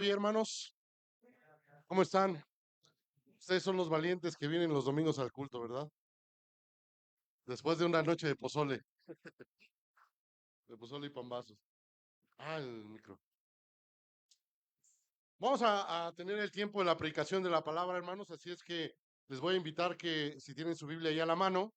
Oye, hermanos, ¿cómo están? Ustedes son los valientes que vienen los domingos al culto, ¿verdad? Después de una noche de pozole y pambazos. Ah, el micro. Vamos a tener el tiempo de la predicación de la palabra, hermanos, así es que les voy a invitar que si tienen su Biblia ahí a la mano,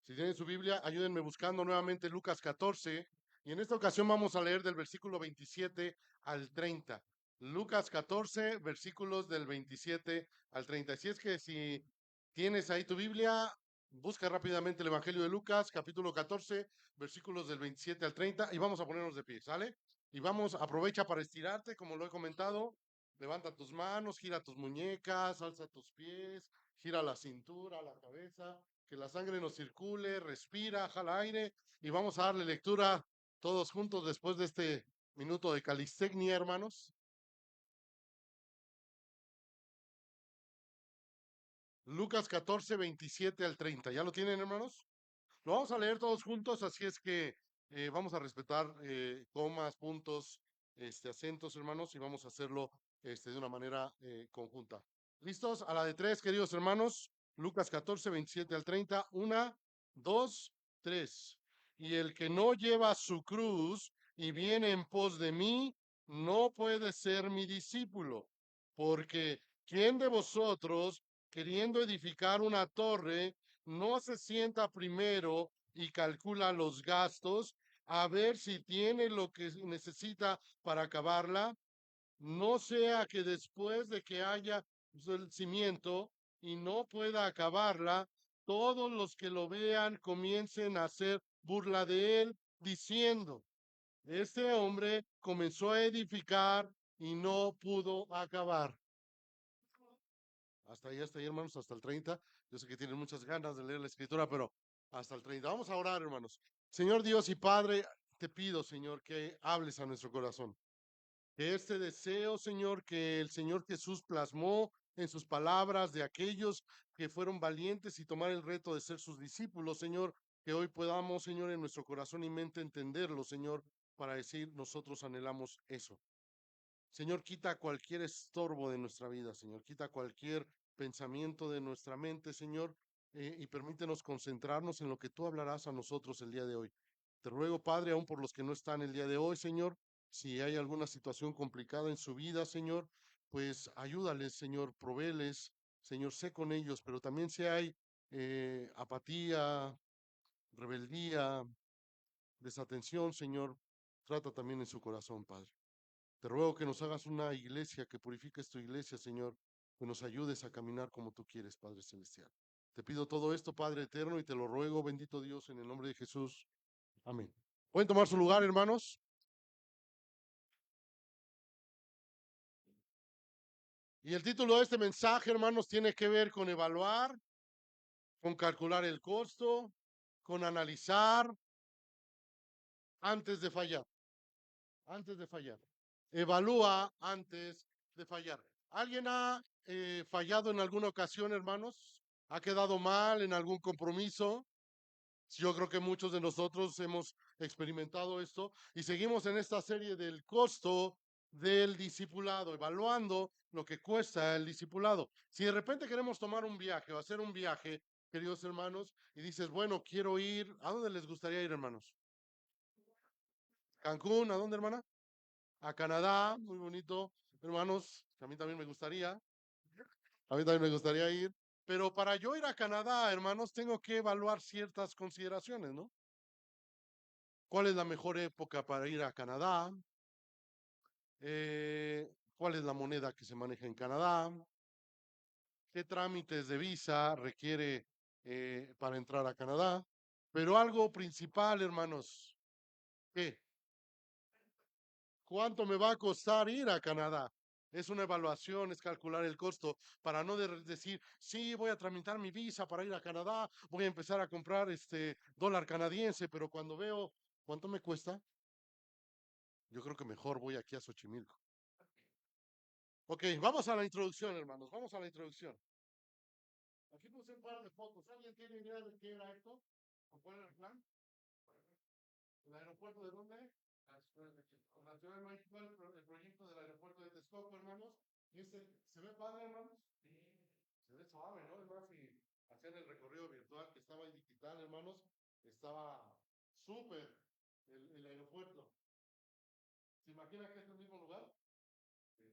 si tienen su Biblia, ayúdenme buscando nuevamente Lucas 14, y en esta ocasión vamos a leer del versículo 27 al 30. Lucas 14, versículos del 27 al 30. Así es que si tienes ahí tu Biblia, busca rápidamente el Evangelio de Lucas, capítulo 14, versículos del 27 al 30, y vamos a ponernos de pie, ¿sale? Y vamos, aprovecha para estirarte, como lo he comentado. Levanta tus manos, gira tus muñecas, alza tus pies, gira la cintura, la cabeza, que la sangre nos circule, respira, jala aire y vamos a darle lectura todos juntos después de este minuto de calistecnia, hermanos. Lucas 14, 27 al 30. ¿Ya lo tienen, hermanos? Lo vamos a leer todos juntos, así es que vamos a respetar comas, puntos, acentos, hermanos, y vamos a hacerlo de una manera conjunta. ¿Listos? A la de tres, queridos hermanos. Lucas 14, 27 al 30. Una, dos, tres. Y el que no lleva su cruz y viene en pos de mí, no puede ser mi discípulo. Porque ¿quién de vosotros, queriendo edificar una torre, no se sienta primero y calcula los gastos a ver si tiene lo que necesita para acabarla? No sea que después de que haya el cimiento y no pueda acabarla, todos los que lo vean comiencen a hacer burla de él, diciendo, este hombre comenzó a edificar y no pudo acabar. Hasta ahí, hermanos, hasta el 30. Yo sé que tienen muchas ganas de leer la escritura, pero hasta el 30. Vamos a orar, hermanos. Señor Dios y Padre, te pido, Señor, que hables a nuestro corazón. Que este deseo, Señor, que el Señor Jesús plasmó en sus palabras de aquellos que fueron valientes y tomar el reto de ser sus discípulos, Señor, que hoy podamos, Señor, en nuestro corazón y mente entenderlo, Señor, para decir, nosotros anhelamos eso. Señor, quita cualquier estorbo de nuestra vida, Señor, quita cualquier pensamiento de nuestra mente, Señor, y permítenos concentrarnos en lo que tú hablarás a nosotros el día de hoy. Te ruego, Padre, aún por los que no están el día de hoy, Señor, si hay alguna situación complicada en su vida, Señor, pues ayúdales, Señor, provéles, Señor, sé con ellos, pero también si hay apatía, rebeldía, desatención, Señor, trata también en su corazón, Padre. Te ruego que nos hagas una iglesia, que purifiques tu iglesia, Señor, que nos ayudes a caminar como tú quieres, Padre Celestial. Te pido todo esto, Padre eterno, y te lo ruego, bendito Dios, en el nombre de Jesús. Amén. ¿Pueden tomar su lugar, hermanos? Y el título de este mensaje, hermanos, tiene que ver con evaluar, con calcular el costo, con analizar antes de fallar, antes de fallar. Evalúa antes de fallar. ¿Alguien ha fallado en alguna ocasión, hermanos? ¿Ha quedado mal en algún compromiso? Yo creo que muchos de nosotros hemos experimentado esto y seguimos en esta serie del costo del discipulado, evaluando lo que cuesta el discipulado. Si de repente queremos tomar un viaje o hacer un viaje, queridos hermanos, y dices, bueno, quiero ir, ¿a dónde les gustaría ir, hermanos? Cancún, ¿a dónde, hermana? A Canadá, muy bonito, hermanos, a mí también me gustaría, a mí también me gustaría ir, pero para yo ir a Canadá, hermanos, tengo que evaluar ciertas consideraciones, ¿no? ¿Cuál es la mejor época para ir a Canadá? ¿Cuál es la moneda que se maneja en Canadá? ¿Qué trámites de visa requiere para entrar a Canadá? Pero algo principal, hermanos, ¿qué? ¿Cuánto me va a costar ir a Canadá? Es una evaluación, es calcular el costo para no decir, sí, voy a tramitar mi visa para ir a Canadá, voy a empezar a comprar este dólar canadiense, pero cuando veo cuánto me cuesta, yo creo que mejor voy aquí a Xochimilco. Ok, vamos a la introducción, hermanos, vamos a la introducción. Aquí puse un par de fotos. ¿Alguien tiene idea de qué era esto? ¿O cuál era el plan? ¿El aeropuerto de dónde? con la Ciudad de México, el proyecto del aeropuerto de Texcoco, hermanos. ¿Se ve padre, hermanos? Sí. Se ve suave, ¿no, hermanos? Y hacer el recorrido virtual que estaba en digital, hermanos, estaba súper el aeropuerto. ¿Se imagina que es el mismo lugar? Sí.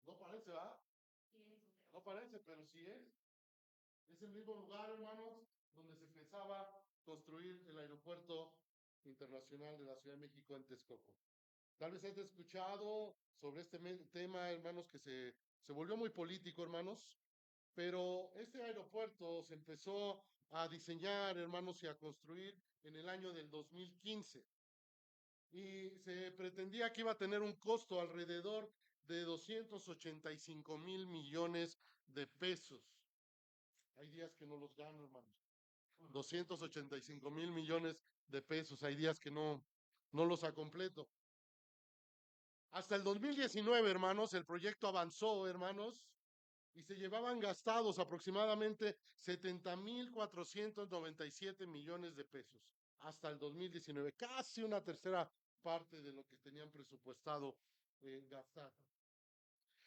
No parece, ¿verdad? No parece, pero sí es. Es el mismo lugar, hermanos, donde se pensaba construir el aeropuerto internacional de la Ciudad de México en Texcoco. Tal vez hayas escuchado sobre este tema, hermanos, que se volvió muy político, hermanos, pero este aeropuerto se empezó a diseñar, hermanos, y a construir en el año del 2015. Y se pretendía que iba a tener un costo alrededor de 285.000 millones de pesos. Hay días que no los gano, hermanos. 285.000 millones de pesos. Hay días que no los ha completo. Hasta el 2019, hermanos, el proyecto avanzó, hermanos, y se llevaban gastados aproximadamente 70.497 millones de pesos hasta el 2019, casi una tercera parte de lo que tenían presupuestado gastar.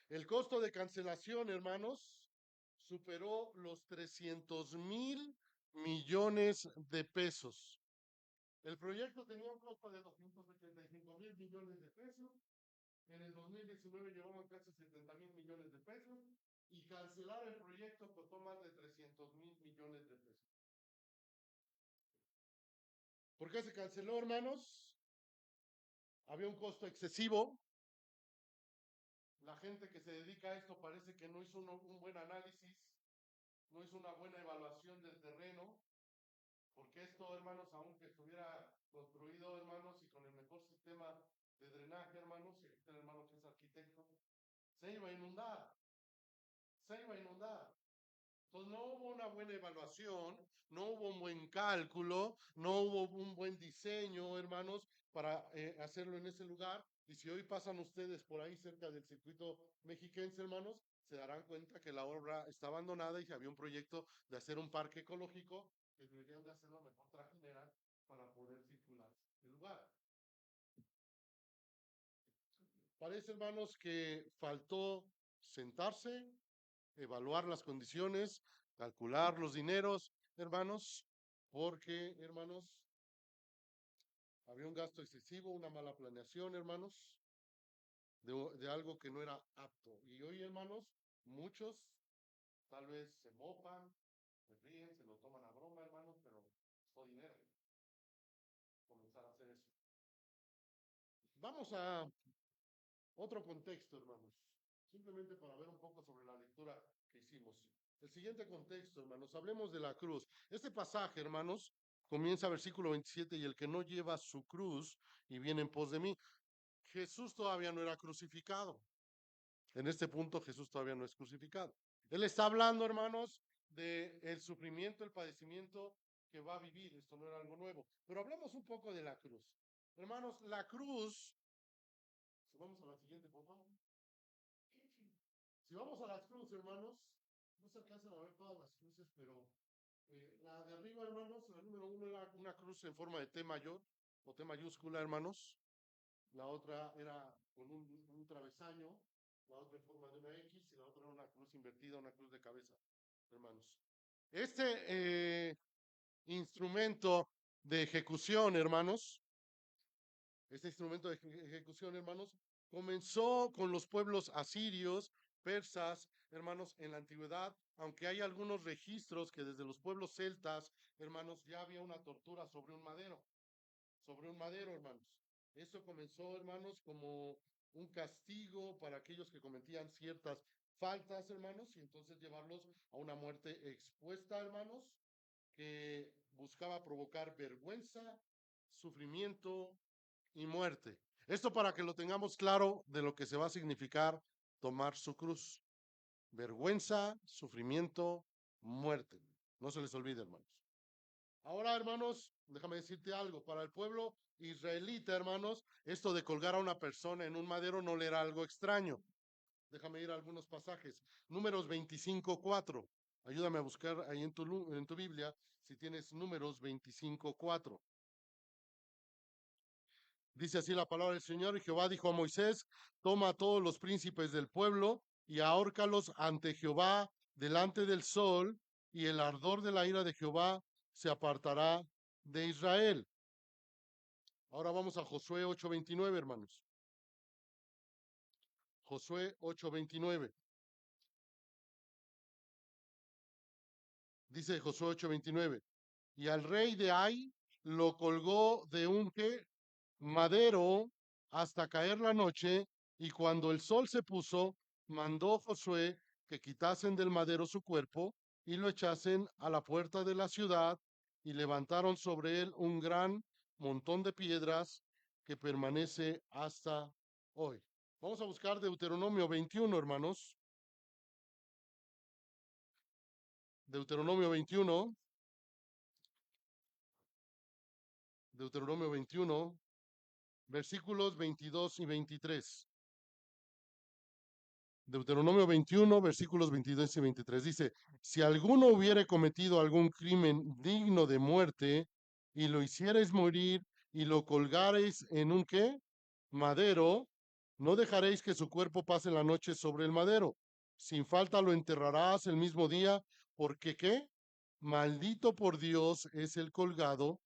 El costo de cancelación, hermanos, superó los 300.000 millones de pesos. El proyecto tenía un costo de 285.000 millones de pesos. En el 2019 llevaban casi 70.000 millones de pesos y cancelar el proyecto costó más de 300.000 millones de pesos. ¿Por qué se canceló, hermanos? Había un costo excesivo. La gente que se dedica a esto parece que no hizo un buen análisis, no hizo una buena evaluación del terreno, porque esto, hermanos, aunque estuviera construido, hermanos, y con el mejor sistema de drenaje, hermanos, y aquí está el hermano que es arquitecto, se iba a inundar, se iba a inundar. Entonces no hubo una buena evaluación, no hubo un buen cálculo, no hubo un buen diseño, hermanos, para hacerlo en ese lugar. Y si hoy pasan ustedes por ahí cerca del circuito mexiquense, hermanos, se darán cuenta que la obra está abandonada y que había un proyecto de hacer un parque ecológico que deberían de hacerlo mejor trajinera para poder circular el lugar. Parece, hermanos, que faltó sentarse, evaluar las condiciones, calcular los dineros, hermanos, porque, hermanos, había un gasto excesivo, una mala planeación, hermanos, de algo que no era apto. Y hoy, hermanos, muchos tal vez se mopan, se ríen, se lo toman a broma, hermanos, pero costó dinero comenzar a hacer eso. Vamos a otro contexto, hermanos, simplemente para ver un poco sobre la lectura que hicimos. El siguiente contexto, hermanos, hablemos de la cruz. Este pasaje, hermanos, comienza versículo 27, y el que no lleva su cruz y viene en pos de mí. Jesús todavía no era crucificado. En este punto Jesús todavía no es crucificado. Él está hablando, hermanos, de el sufrimiento, el padecimiento que va a vivir. Esto no era algo nuevo. Pero hablemos un poco de la cruz. Hermanos, la cruz, si vamos a la siguiente, por favor. Si vamos a las cruces, hermanos, no se alcanzan a ver todas las cruces, pero la de arriba, hermanos, la número uno era una cruz en forma de T mayor o T mayúscula, hermanos. La otra era con un travesaño, la otra en forma de una X y la otra era una cruz invertida, una cruz de cabeza, hermanos. Este instrumento de ejecución, hermanos, este instrumento de ejecución, hermanos, comenzó con los pueblos asirios, persas, hermanos, en la antigüedad, aunque hay algunos registros que desde los pueblos celtas, hermanos, ya había una tortura sobre un madero, hermanos. Eso comenzó, hermanos, como un castigo para aquellos que cometían ciertas faltas, hermanos, y entonces llevarlos a una muerte expuesta, hermanos, que buscaba provocar vergüenza, sufrimiento y muerte. Esto para que lo tengamos claro de lo que se va a significar tomar su cruz. Vergüenza, sufrimiento, muerte. No se les olvide, hermanos. Ahora, hermanos, déjame decirte algo. Para el pueblo israelita, hermanos, esto de colgar a una persona en un madero no le era algo extraño. Déjame ir a algunos pasajes. Números 25:4. Ayúdame a buscar ahí en tu Biblia si tienes números 25:4. Dice así la palabra del Señor, y Jehová dijo a Moisés, toma a todos los príncipes del pueblo y ahórcalos ante Jehová delante del sol, y el ardor de la ira de Jehová se apartará de Israel. Ahora vamos a Josué 8:29, hermanos. Josué 8:29. Dice Josué 8:29. Y al rey de Ai lo colgó de un madero hasta caer la noche, y cuando el sol se puso, mandó Josué que quitasen del madero su cuerpo y lo echasen a la puerta de la ciudad, y levantaron sobre él un gran montón de piedras que permanece hasta hoy. Vamos a buscar Deuteronomio 21, hermanos. Deuteronomio 21. Deuteronomio 21, versículos 22 y 23. Deuteronomio 21, versículos 22 y 23. Dice, si alguno hubiere cometido algún crimen digno de muerte y lo hiciereis morir y lo colgareis en un qué? Madero, no dejaréis que su cuerpo pase la noche sobre el madero. Sin falta lo enterrarás el mismo día, porque qué? Maldito por Dios es el colgado,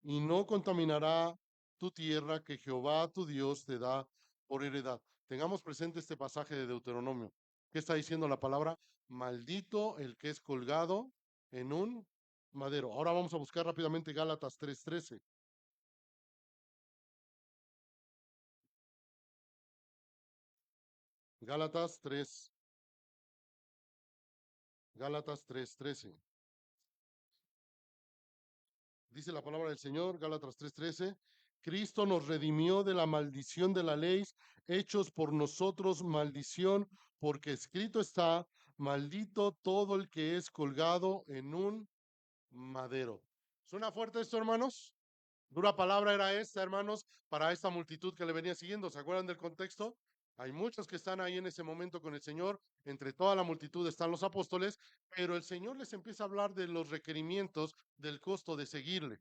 y no contaminará tu tierra que Jehová tu Dios te da por heredad. Tengamos presente este pasaje de Deuteronomio. ¿Qué está diciendo la palabra? Maldito el que es colgado en un madero. Ahora vamos a buscar rápidamente Gálatas 3:13. Gálatas 3, Gálatas 3:13. Dice la palabra del Señor, Gálatas 3:13. Cristo nos redimió de la maldición de la ley, hechos por nosotros maldición, porque escrito está, maldito todo el que es colgado en un madero. ¿Suena fuerte esto, hermanos? Dura palabra era esta, hermanos, para esta multitud que le venía siguiendo. ¿Se acuerdan del contexto? Hay muchos que están ahí en ese momento con el Señor. Entre toda la multitud están los apóstoles, pero el Señor les empieza a hablar de los requerimientos del costo de seguirle,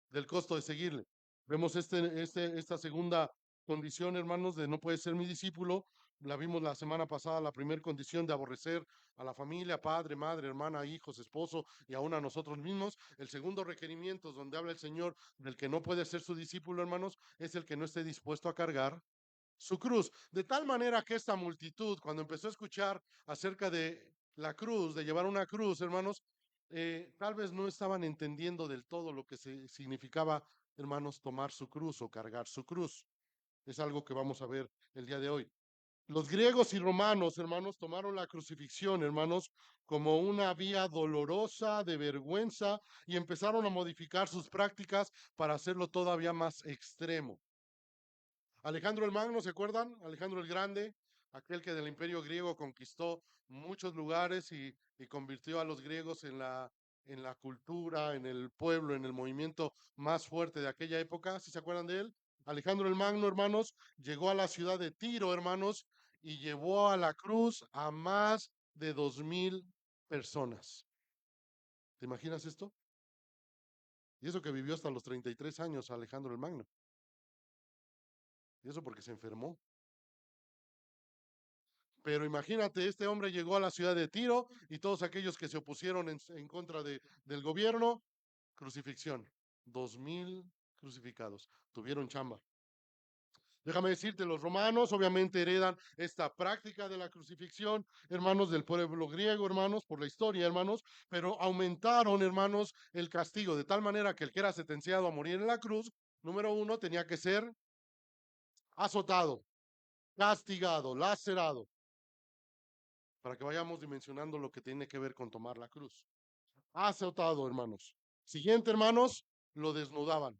del costo de seguirle. Vemos esta segunda condición, hermanos, de no puede ser mi discípulo. La vimos la semana pasada, la primera condición de aborrecer a la familia, padre, madre, hermana, hijos, esposo y aún a nosotros mismos. El segundo requerimiento, donde habla el Señor del que no puede ser su discípulo, hermanos, es el que no esté dispuesto a cargar su cruz. De tal manera que esta multitud, cuando empezó a escuchar acerca de la cruz, de llevar una cruz, hermanos, tal vez no estaban entendiendo del todo lo que significaba, hermanos, tomar su cruz o cargar su cruz. Es algo que vamos a ver el día de hoy. Los griegos y romanos, hermanos, tomaron la crucifixión, hermanos, como una vía dolorosa, de vergüenza, y empezaron a modificar sus prácticas para hacerlo todavía más extremo. Alejandro el Magno, ¿se acuerdan? Alejandro el Grande, aquel que del Imperio griego conquistó muchos lugares y convirtió a los griegos en la cultura, en el pueblo, en el movimiento más fuerte de aquella época. ¿Sí se acuerdan de él? Alejandro el Magno, hermanos, llegó a la ciudad de Tiro, hermanos, y llevó a la cruz a más de 2000 personas. ¿Te imaginas esto? Y eso que vivió hasta los 33 años Alejandro el Magno. Y eso porque se enfermó. Pero imagínate, este hombre llegó a la ciudad de Tiro y todos aquellos que se opusieron en contra del gobierno, crucifixión. 2000 crucificados. Tuvieron chamba. Déjame decirte, los romanos obviamente heredan esta práctica de la crucifixión, hermanos del pueblo griego, hermanos, por la historia, hermanos, pero aumentaron, hermanos, el castigo, de tal manera que el que era sentenciado a morir en la cruz, número uno, tenía que ser azotado, castigado, lacerado, para que vayamos dimensionando lo que tiene que ver con tomar la cruz. Azotado, hermanos. Siguiente, hermanos, lo desnudaban.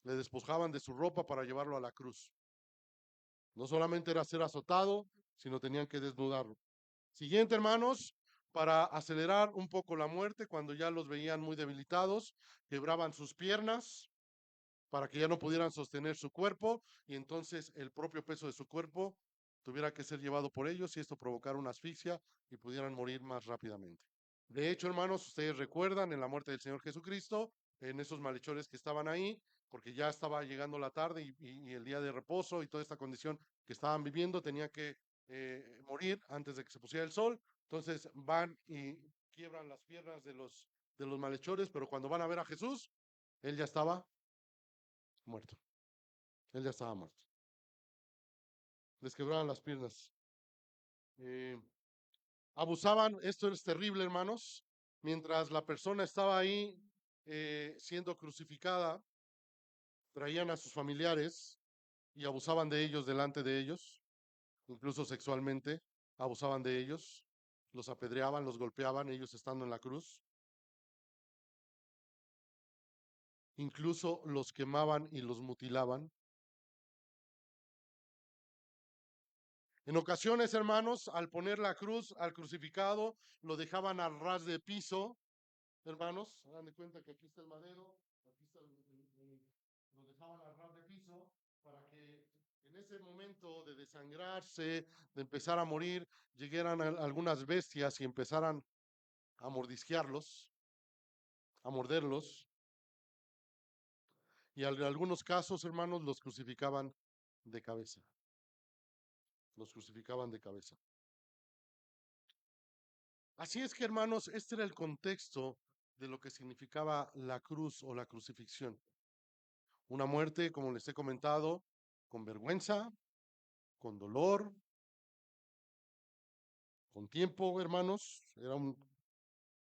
Le despojaban de su ropa para llevarlo a la cruz. No solamente era ser azotado, sino tenían que desnudarlo. Siguiente, hermanos, para acelerar un poco la muerte, cuando ya los veían muy debilitados, quebraban sus piernas para que ya no pudieran sostener su cuerpo y entonces el propio peso de su cuerpo tuviera que ser llevado por ellos y esto provocara una asfixia y pudieran morir más rápidamente. De hecho, hermanos, ustedes recuerdan en la muerte del Señor Jesucristo, en esos malhechores que estaban ahí, porque ya estaba llegando la tarde y el día de reposo y toda esta condición que estaban viviendo tenía que morir antes de que se pusiera el sol. Entonces van y quiebran las piernas de los malhechores, pero cuando van a ver a Jesús, él ya estaba muerto. Él ya estaba muerto. Les quebraban las piernas. Eh, Abusaban, esto es terrible, hermanos. Mientras la persona estaba ahí siendo crucificada, traían a sus familiares y abusaban de ellos delante de ellos, incluso sexualmente, abusaban de ellos, los apedreaban, los golpeaban, ellos estando en la cruz, incluso los quemaban y los mutilaban. En ocasiones, hermanos, al poner la cruz al crucificado, lo dejaban al ras de piso, hermanos, hagan de cuenta que aquí está el madero, aquí está lo dejaban al ras de piso para que en ese momento de desangrarse, de empezar a morir, llegaran algunas bestias y empezaran a mordisquearlos, a morderlos, y en algunos casos, hermanos, los crucificaban de cabeza, los crucificaban de cabeza. Así es que, hermanos, este era el contexto de lo que significaba la cruz o la crucifixión. Una muerte, como les he comentado, con vergüenza, con dolor, con tiempo, hermanos. Era un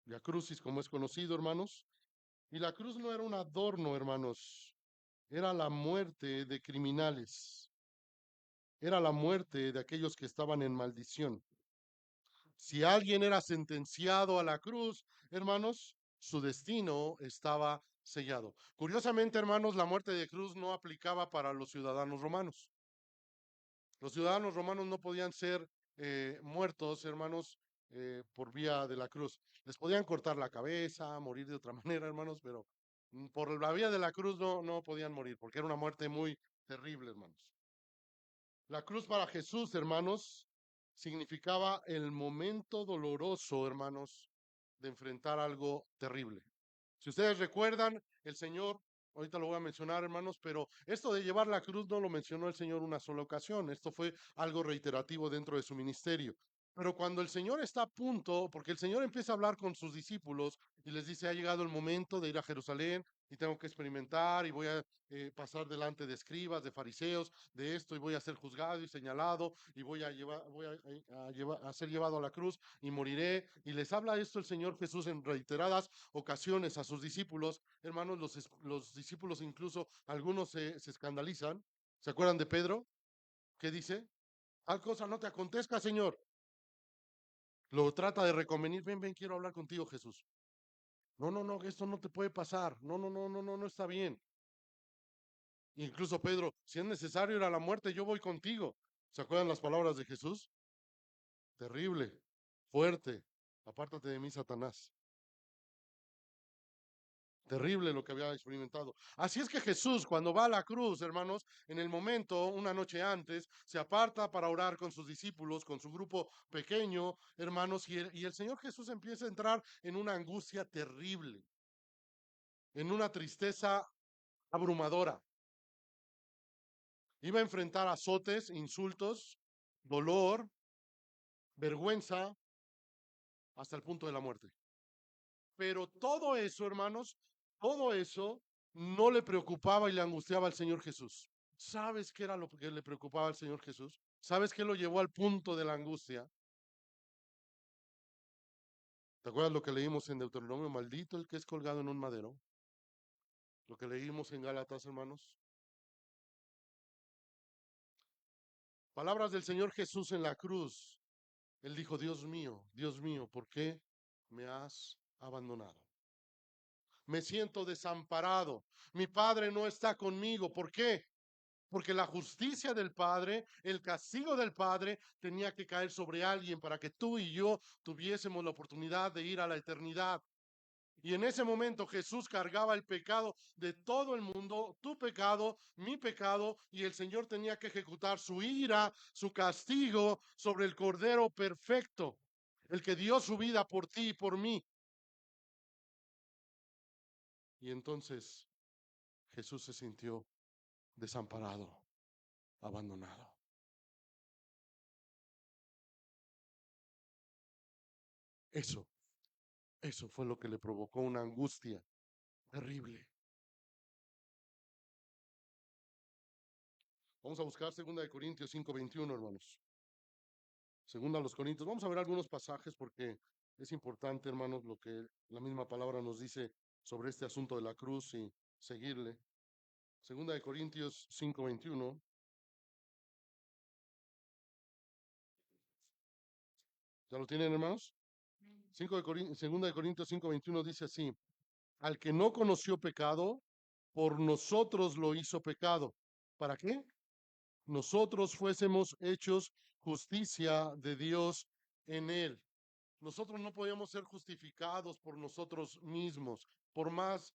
via crucis, como es conocido, hermanos. Y la cruz no era un adorno, hermanos. Era la muerte de criminales. Era la muerte de aquellos que estaban en maldición. Si alguien era sentenciado a la cruz, hermanos, su destino estaba sellado. Curiosamente, hermanos, la muerte de cruz no aplicaba para los ciudadanos romanos. Los ciudadanos romanos no podían ser muertos, hermanos, por vía de la cruz. Les podían cortar la cabeza, morir de otra manera, hermanos, pero por la vía de la cruz no podían morir, porque era una muerte muy terrible, hermanos. La cruz para Jesús, hermanos, significaba el momento doloroso, hermanos, de enfrentar algo terrible. Si ustedes recuerdan, el Señor, ahorita lo voy a mencionar, hermanos, pero esto de llevar la cruz no lo mencionó el Señor una sola ocasión. Esto fue algo reiterativo dentro de su ministerio. Pero cuando el Señor está a punto, porque el Señor empieza a hablar con sus discípulos y les dice, ha llegado el momento de ir a Jerusalén y tengo que experimentar y voy a pasar delante de escribas, de fariseos, de esto y voy a ser juzgado y señalado y a ser llevado a la cruz y moriré. Y les habla esto el Señor Jesús en reiteradas ocasiones a sus discípulos. Hermanos, los discípulos incluso, algunos se escandalizan. ¿Se acuerdan de Pedro? ¿Qué dice? Tal cosa no te acontezca, Señor. Lo trata de reconvenir. Ven, ven, quiero hablar contigo, Jesús. No, no, no, esto no te puede pasar. No, no, no, no, no, no está bien. Incluso Pedro, si es necesario ir a la muerte, yo voy contigo. ¿Se acuerdan las palabras de Jesús? Terrible, fuerte. Apártate de mí, Satanás. Terrible lo que había experimentado. Así es que Jesús, cuando va a la cruz, hermanos, en el momento, una noche antes, se aparta para orar con sus discípulos, con su grupo pequeño, hermanos, y el Señor Jesús empieza a entrar en una angustia terrible, en una tristeza abrumadora. Iba a enfrentar azotes, insultos, dolor, vergüenza, hasta el punto de la muerte. Pero todo eso, hermanos, todo eso no le preocupaba y le angustiaba al Señor Jesús. ¿Sabes qué era lo que le preocupaba al Señor Jesús? ¿Sabes qué lo llevó al punto de la angustia? ¿Te acuerdas lo que leímos en Deuteronomio? Maldito el que es colgado en un madero. Lo que leímos en Gálatas, hermanos. Palabras del Señor Jesús en la cruz. Él dijo, Dios mío, ¿por qué me has abandonado? Me siento desamparado. Mi Padre no está conmigo. ¿Por qué? Porque la justicia del Padre, el castigo del Padre, tenía que caer sobre alguien para que tú y yo tuviésemos la oportunidad de ir a la eternidad. Y en ese momento Jesús cargaba el pecado de todo el mundo, tu pecado, mi pecado, y el Señor tenía que ejecutar su ira, su castigo sobre el Cordero perfecto, el que dio su vida por ti y por mí. Y entonces Jesús se sintió desamparado, abandonado. Eso, eso fue lo que le provocó una angustia terrible. Vamos a buscar 2 Corintios 5:21, hermanos. Segunda a los Corintios. Vamos a ver algunos pasajes porque es importante, hermanos, lo que la misma palabra nos dice sobre este asunto de la cruz y seguirle. 2 Corintios 5:21. ¿Ya lo tienen, hermanos? 2 Corintios 5:21 dice así: al que no conoció pecado, por nosotros lo hizo pecado. ¿Para qué? Nosotros fuésemos hechos justicia de Dios en él. Nosotros no podíamos ser justificados por nosotros mismos, por más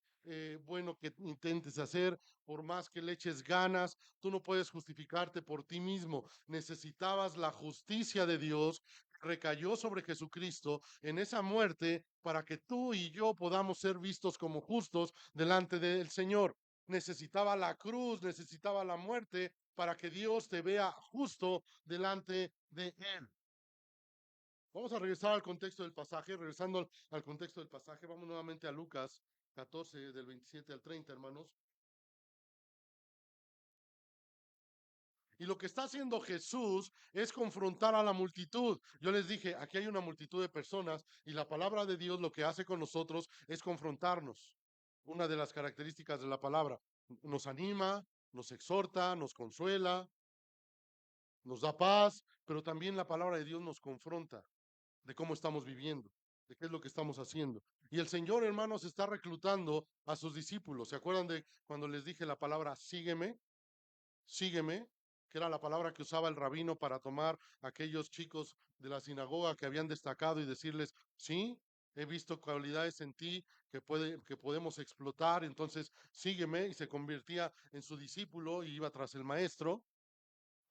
bueno que intentes hacer, por más que le eches ganas, tú no puedes justificarte por ti mismo. Necesitabas la justicia de Dios, recayó sobre Jesucristo en esa muerte para que tú y yo podamos ser vistos como justos delante del Señor. Necesitaba la cruz, necesitaba la muerte para que Dios te vea justo delante de Él. Vamos a regresar al contexto del pasaje. Regresando al contexto del pasaje, vamos nuevamente a Lucas 14, del 27 al 30, hermanos. Y lo que está haciendo Jesús es confrontar a la multitud. Yo les dije, aquí hay una multitud de personas y la palabra de Dios lo que hace con nosotros es confrontarnos. Una de las características de la palabra nos anima, nos exhorta, nos consuela, nos da paz, pero también la palabra de Dios nos confronta de cómo estamos viviendo, de qué es lo que estamos haciendo. Y el Señor, hermanos, está reclutando a sus discípulos. ¿Se acuerdan de cuando les dije la palabra sígueme? Sígueme, que era la palabra que usaba el rabino para tomar a aquellos chicos de la sinagoga que habían destacado y decirles, sí, he visto cualidades en ti que podemos explotar, entonces sígueme, y se convertía en su discípulo y iba tras el maestro.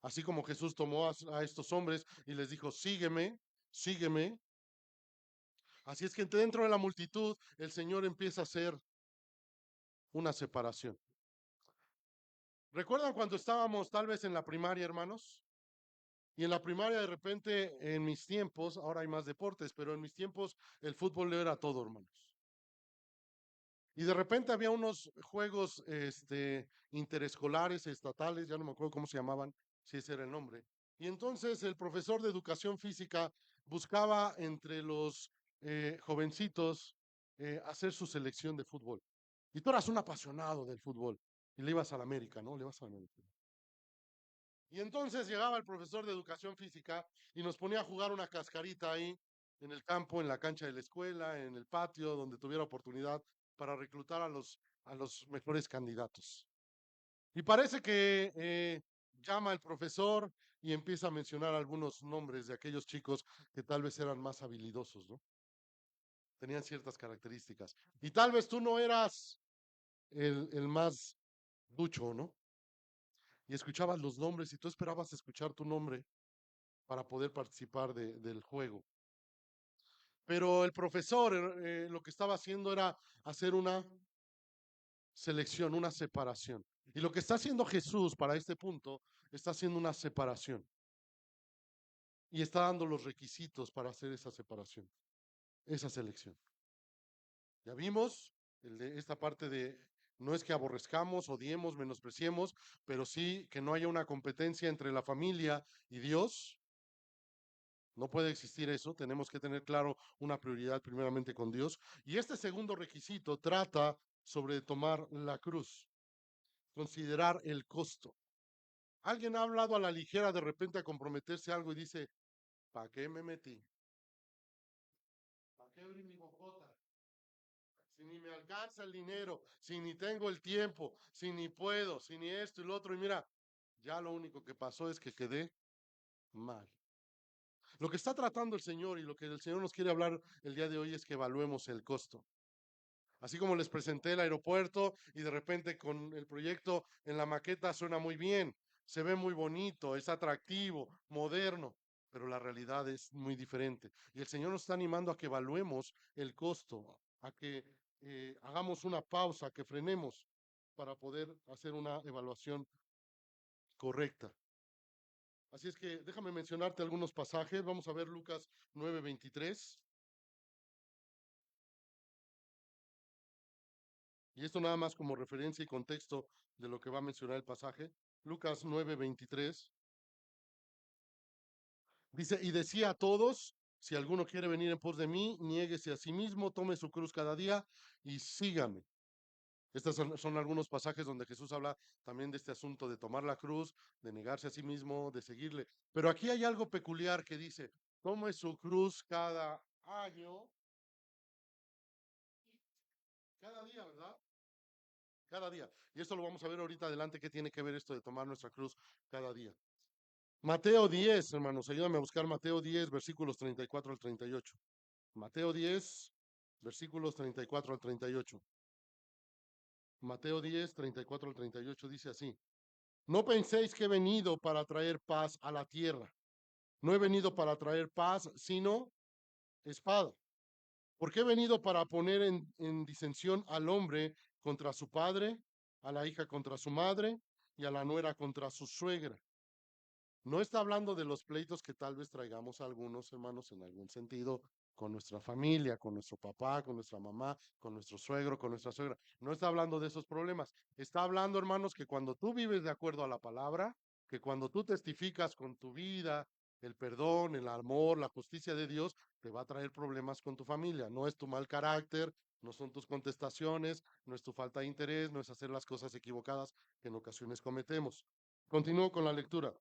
Así como Jesús tomó a estos hombres y les dijo, sígueme, sígueme. Así es que dentro de la multitud el Señor empieza a hacer una separación. ¿Recuerdan cuando estábamos tal vez en la primaria, hermanos? Y en la primaria de repente, en mis tiempos, ahora hay más deportes, pero en mis tiempos el fútbol era todo, hermanos. Y de repente había unos juegos interescolares, estatales, ya no me acuerdo cómo se llamaban, si ese era el nombre. Y entonces el profesor de educación física buscaba entre los jovencitos hacer su selección de fútbol. Y tú eras un apasionado del fútbol. Y le ibas a la América, ¿no? Le ibas a la América. Y entonces llegaba el profesor de educación física y nos ponía a jugar una cascarita ahí en el campo, en la cancha de la escuela, en el patio, donde tuviera oportunidad para reclutar a los mejores candidatos. Y parece que llama el profesor y empieza a mencionar algunos nombres de aquellos chicos que tal vez eran más habilidosos, ¿no? Tenían ciertas características. Y tal vez tú no eras el más ducho, ¿no? Y escuchabas los nombres y tú esperabas escuchar tu nombre para poder participar del juego. Pero el profesor lo que estaba haciendo era hacer una selección, una separación. Y lo que está haciendo Jesús para este punto, está haciendo una separación. Y está dando los requisitos para hacer esa separación, esa selección. Ya vimos esta parte de, no es que aborrezcamos, odiemos, menospreciemos, pero sí que no haya una competencia entre la familia y Dios. No puede existir eso, tenemos que tener claro una prioridad primeramente con Dios. Y este segundo requisito trata sobre tomar la cruz, considerar el costo. Alguien ha hablado a la ligera de repente a comprometerse a algo y dice, ¿para qué me metí? ¿Para qué abrí mi bocota? Si ni me alcanza el dinero, si ni tengo el tiempo, si ni puedo, si ni esto y lo otro. Y mira, ya lo único que pasó es que quedé mal. Lo que está tratando el Señor y lo que el Señor nos quiere hablar el día de hoy es que evaluemos el costo. Así como les presenté el aeropuerto y de repente con el proyecto en la maqueta suena muy bien, se ve muy bonito, es atractivo, moderno, pero la realidad es muy diferente. Y el Señor nos está animando a que evaluemos el costo, a que hagamos una pausa, que frenemos. para poder hacer una evaluación correcta. Así es que déjame mencionarte algunos pasajes. Vamos a ver Lucas 9:23. Y esto nada más como referencia y contexto de lo que va a mencionar el pasaje. Lucas 9:23 dice, y decía a todos, si alguno quiere venir en pos de mí, niéguese a sí mismo, tome su cruz cada día y sígame. Estos son algunos pasajes donde Jesús habla también de este asunto de tomar la cruz, de negarse a sí mismo, de seguirle. Pero aquí hay algo peculiar que dice, tome su cruz cada año, cada día, ¿verdad? Cada día. Y esto lo vamos a ver ahorita adelante, qué tiene que ver esto de tomar nuestra cruz cada día. Mateo 10, hermanos, ayúdame a buscar Mateo 10, versículos 34 al 38. Mateo 10, versículos 34 al 38. Mateo 10, 34 al 38 dice así. No penséis que he venido para traer paz a la tierra. No he venido para traer paz, sino espada. Porque he venido para poner en disensión al hombre contra su padre, a la hija contra su madre y a la nuera contra su suegra. No está hablando de los pleitos que tal vez traigamos algunos hermanos en algún sentido con nuestra familia, con nuestro papá, con nuestra mamá, con nuestro suegro, con nuestra suegra. No está hablando de esos problemas. Está hablando, hermanos, que cuando tú vives de acuerdo a la palabra, que cuando tú testificas con tu vida el perdón, el amor, la justicia de Dios, te va a traer problemas con tu familia. No es tu mal carácter, no son tus contestaciones, no es tu falta de interés, no es hacer las cosas equivocadas que en ocasiones cometemos. Continúo con la lectura.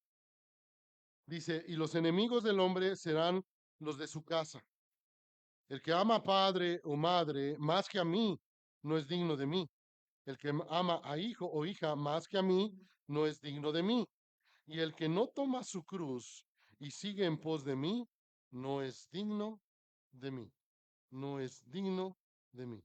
Dice, y los enemigos del hombre serán los de su casa. El que ama a padre o madre más que a mí, no es digno de mí. El que ama a hijo o hija más que a mí, no es digno de mí. Y el que no toma su cruz y sigue en pos de mí, no es digno de mí. No es digno de mí.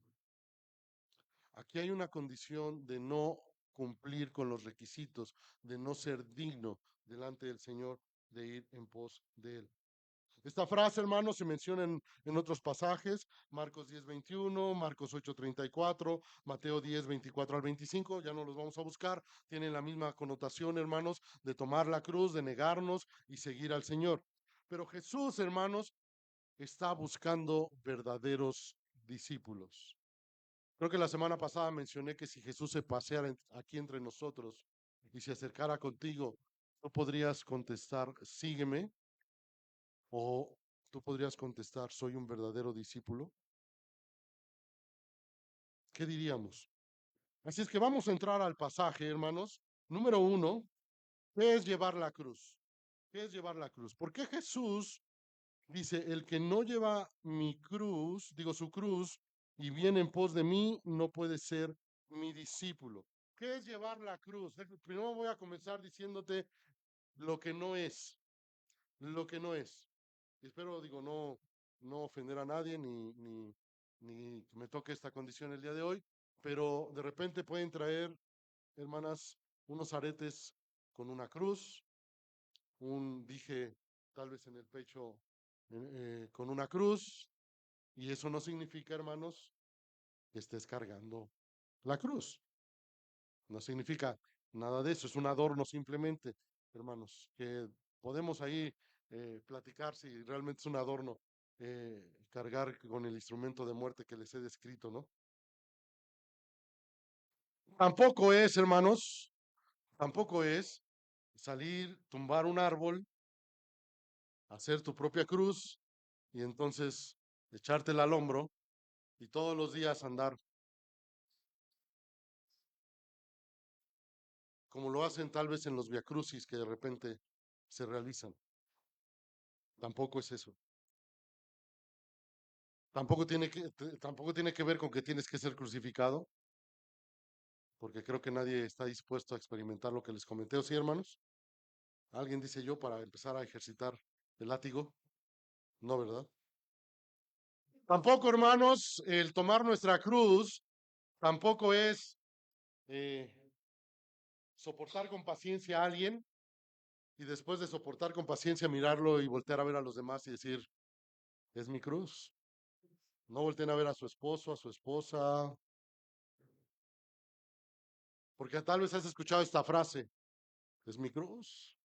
Aquí hay una condición de no cumplir con los requisitos, de no ser digno delante del Señor, de ir en pos de Él. Esta frase, hermanos, se menciona en otros pasajes, Marcos 10:21, Marcos 8:34, Mateo 10:24 al 25, ya no los vamos a buscar, tienen la misma connotación, hermanos, de tomar la cruz, de negarnos y seguir al Señor. Pero Jesús, hermanos, está buscando verdaderos discípulos. Creo que la semana pasada mencioné que si Jesús se paseara aquí entre nosotros y se acercara contigo, no podrías contestar, sígueme, o tú podrías contestar, soy un verdadero discípulo. ¿Qué diríamos? Así es que vamos a entrar al pasaje, hermanos. Número uno, ¿qué es llevar la cruz? ¿Qué es llevar la cruz? ¿Por qué Jesús dice, el que no lleva mi cruz, digo su cruz, y viene en pos de mí, no puede ser mi discípulo? ¿Qué es llevar la cruz? Primero voy a comenzar diciéndote lo que no es, lo que no es. Y espero, digo, no ofender a nadie ni que me toque esta condición el día de hoy, pero de repente pueden traer, hermanas, unos aretes con una cruz, un dije tal vez en el pecho con una cruz, y eso no significa, hermanos, que estés cargando la cruz. No significa nada de eso, es un adorno simplemente, hermanos, que podemos ahí platicar si realmente es un adorno cargar con el instrumento de muerte que les he descrito, ¿no? Tampoco es, hermanos, tampoco es salir, tumbar un árbol, hacer tu propia cruz y entonces echártela al hombro y todos los días andar como lo hacen tal vez en los viacrucis que de repente se realizan. Tampoco es eso. Tampoco tiene que ver con que tienes que ser crucificado, porque creo que nadie está dispuesto a experimentar lo que les comenté, ¿o sí, hermanos? Alguien dice yo para empezar a ejercitar el látigo, no, ¿verdad? Tampoco, hermanos, el tomar nuestra cruz tampoco es eh, soportar con paciencia a alguien y después de soportar con paciencia mirarlo y voltear a ver a los demás y decir, es mi cruz. No volteen a ver a su esposo, a su esposa, Porque tal vez has escuchado esta frase, es mi cruz.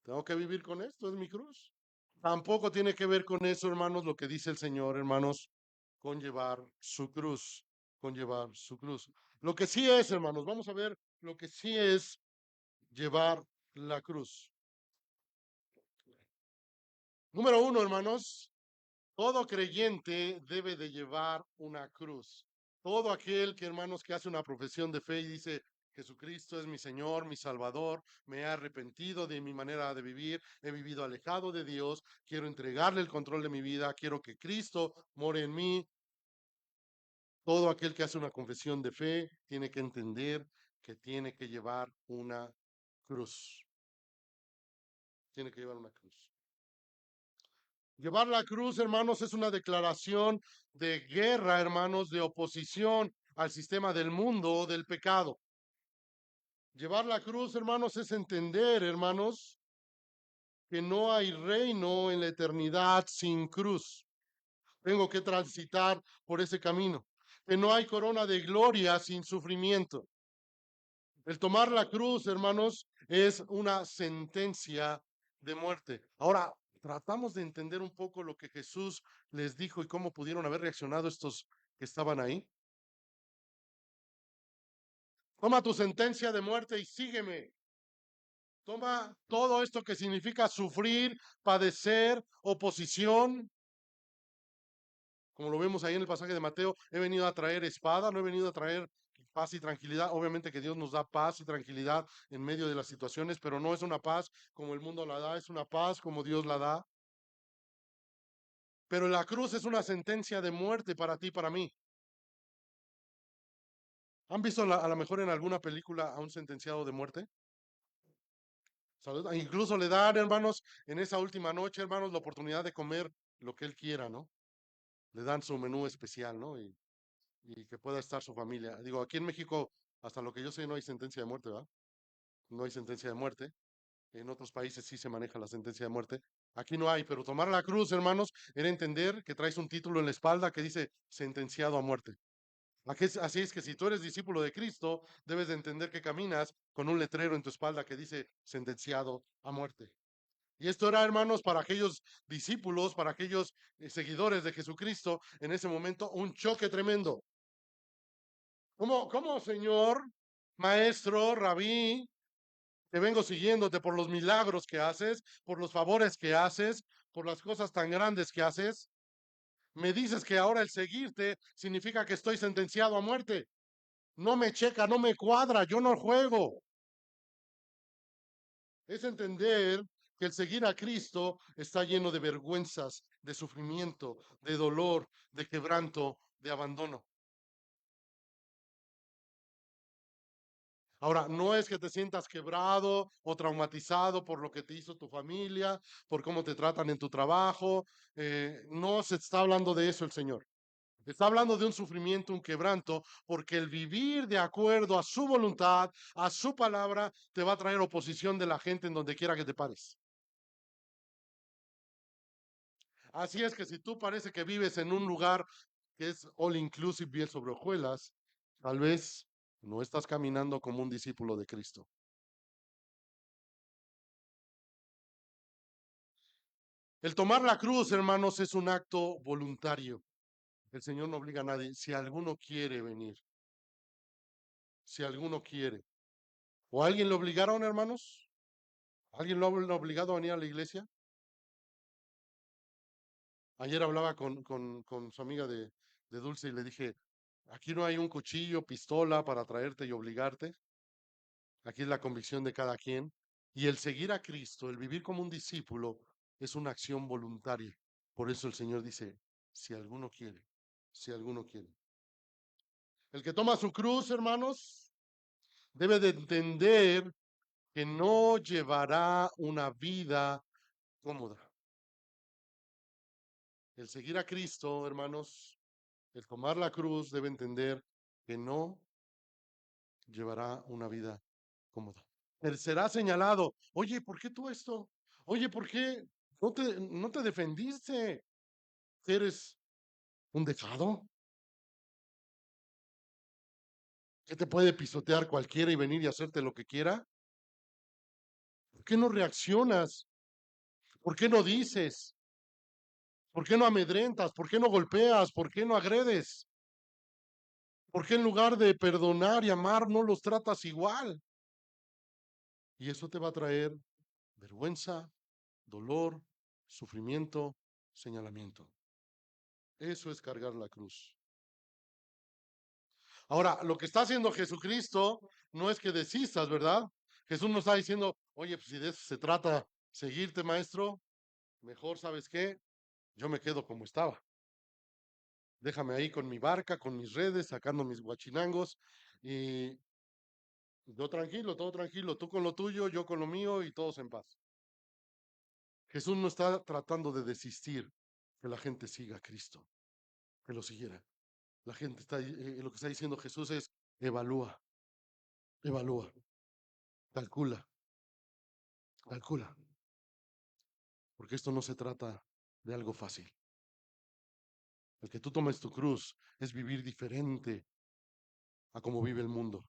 Tengo que vivir con esto, es mi cruz. Tampoco tiene que ver con eso, hermanos, lo que dice el Señor, hermanos, con llevar su cruz, con llevar su cruz. Lo que sí es, hermanos, vamos a ver lo que sí es llevar la cruz. Número uno, hermanos, todo creyente debe de llevar una cruz. Todo aquel que, hermanos, que hace una profesión de fe y dice, Jesucristo es mi Señor, mi Salvador, me he arrepentido de mi manera de vivir, he vivido alejado de Dios, quiero entregarle el control de mi vida, quiero que Cristo more en mí. Todo aquel que hace una confesión de fe tiene que entender que tiene que llevar una cruz. Tiene que llevar una cruz. Llevar la cruz, hermanos, es una declaración de guerra, hermanos, de oposición al sistema del mundo, del pecado. Llevar la cruz, hermanos, es entender, hermanos, que no hay reino en la eternidad sin cruz. Tengo que transitar por ese camino. Que no hay corona de gloria sin sufrimiento. El tomar la cruz, hermanos, es una sentencia de muerte. Ahora, tratamos de entender un poco lo que Jesús les dijo y cómo pudieron haber reaccionado estos que estaban ahí. Toma tu sentencia de muerte y sígueme. Toma todo esto que significa sufrir, padecer, oposición. Como lo vemos ahí en el pasaje de Mateo, he venido a traer espada, no he venido a traer paz y tranquilidad. Obviamente que Dios nos da paz y tranquilidad en medio de las situaciones, pero no es una paz como el mundo la da, es una paz como Dios la da. Pero la cruz es una sentencia de muerte para ti, para mí. ¿Han visto a lo mejor en alguna película a un sentenciado de muerte? Incluso le dan, hermanos, en esa última noche, hermanos, la oportunidad de comer lo que él quiera, ¿no? Le dan su menú especial, ¿no? Y que pueda estar su familia. Digo, aquí en México, hasta lo que yo sé, no hay sentencia de muerte, ¿verdad? No hay sentencia de muerte. En otros países sí se maneja la sentencia de muerte. Aquí no hay, pero tomar la cruz, hermanos, era entender que traes un título en la espalda que dice sentenciado a muerte. Así es que si tú eres discípulo de Cristo, debes de entender que caminas con un letrero en tu espalda que dice sentenciado a muerte. Y esto era, hermanos, para aquellos discípulos, para aquellos seguidores de Jesucristo, en ese momento un choque tremendo. ¿Cómo, Señor, maestro, rabí, te vengo siguiéndote por los milagros que haces, por los favores que haces, por las cosas tan grandes que haces? Me dices que ahora el seguirte significa que estoy sentenciado a muerte. No me checa, no me cuadra, yo no juego. Es entender que el seguir a Cristo está lleno de vergüenzas, de sufrimiento, de dolor, de quebranto, de abandono. Ahora, no es que te sientas quebrado o traumatizado por lo que te hizo tu familia, por cómo te tratan en tu trabajo. No se está hablando de eso el Señor. Está hablando de un sufrimiento, un quebranto, porque el vivir de acuerdo a su voluntad, a su palabra, te va a traer oposición de la gente en donde quiera que te pares. Así es que si tú parece que vives en un lugar que es all inclusive, bien sobre hojuelas, tal vez no estás caminando como un discípulo de Cristo. El tomar la cruz, hermanos, es un acto voluntario. El Señor no obliga a nadie. Si alguno quiere venir, si alguno quiere. ¿O alguien le obligaron, hermanos? ¿Alguien lo ha obligado a venir a la iglesia? Ayer hablaba con su amiga de Dulce y le dije, aquí no hay un cuchillo, pistola para traerte y obligarte. Aquí es la convicción de cada quien. Y el seguir a Cristo, el vivir como un discípulo, es una acción voluntaria. Por eso el Señor dice, si alguno quiere, si alguno quiere. El que toma su cruz, hermanos, debe de entender que no llevará una vida cómoda. El seguir a Cristo, hermanos, el tomar la cruz debe entender que no llevará una vida cómoda. Él será señalado, oye, ¿por qué tú esto? Oye, ¿por qué no te defendiste? ¿Eres un dejado? que te puede pisotear cualquiera y venir y hacerte lo que quiera? ¿Por qué no reaccionas? ¿Por qué no dices? ¿Por qué no amedrentas? ¿Por qué no golpeas? ¿Por qué no agredes? ¿Por qué en lugar de perdonar y amar no los tratas igual? Y eso te va a traer vergüenza, dolor, sufrimiento, señalamiento. Eso es cargar la cruz. Ahora, lo que está haciendo Jesucristo no es que desistas, ¿verdad? Jesús no está diciendo, oye, pues si de eso se trata, seguirte, maestro, mejor, ¿sabes qué? Yo me quedo como estaba. Déjame ahí con mi barca, con mis redes, sacando mis guachinangos y yo tranquilo, todo tranquilo, tú con lo tuyo, yo con lo mío y todos en paz. Jesús no está tratando de desistir que la gente siga a Cristo, que lo siguiera. La gente está, lo que está diciendo Jesús es, evalúa, evalúa, calcula, calcula, porque esto no se trata de algo fácil. El que tú tomes tu cruz es vivir diferente a como vive el mundo,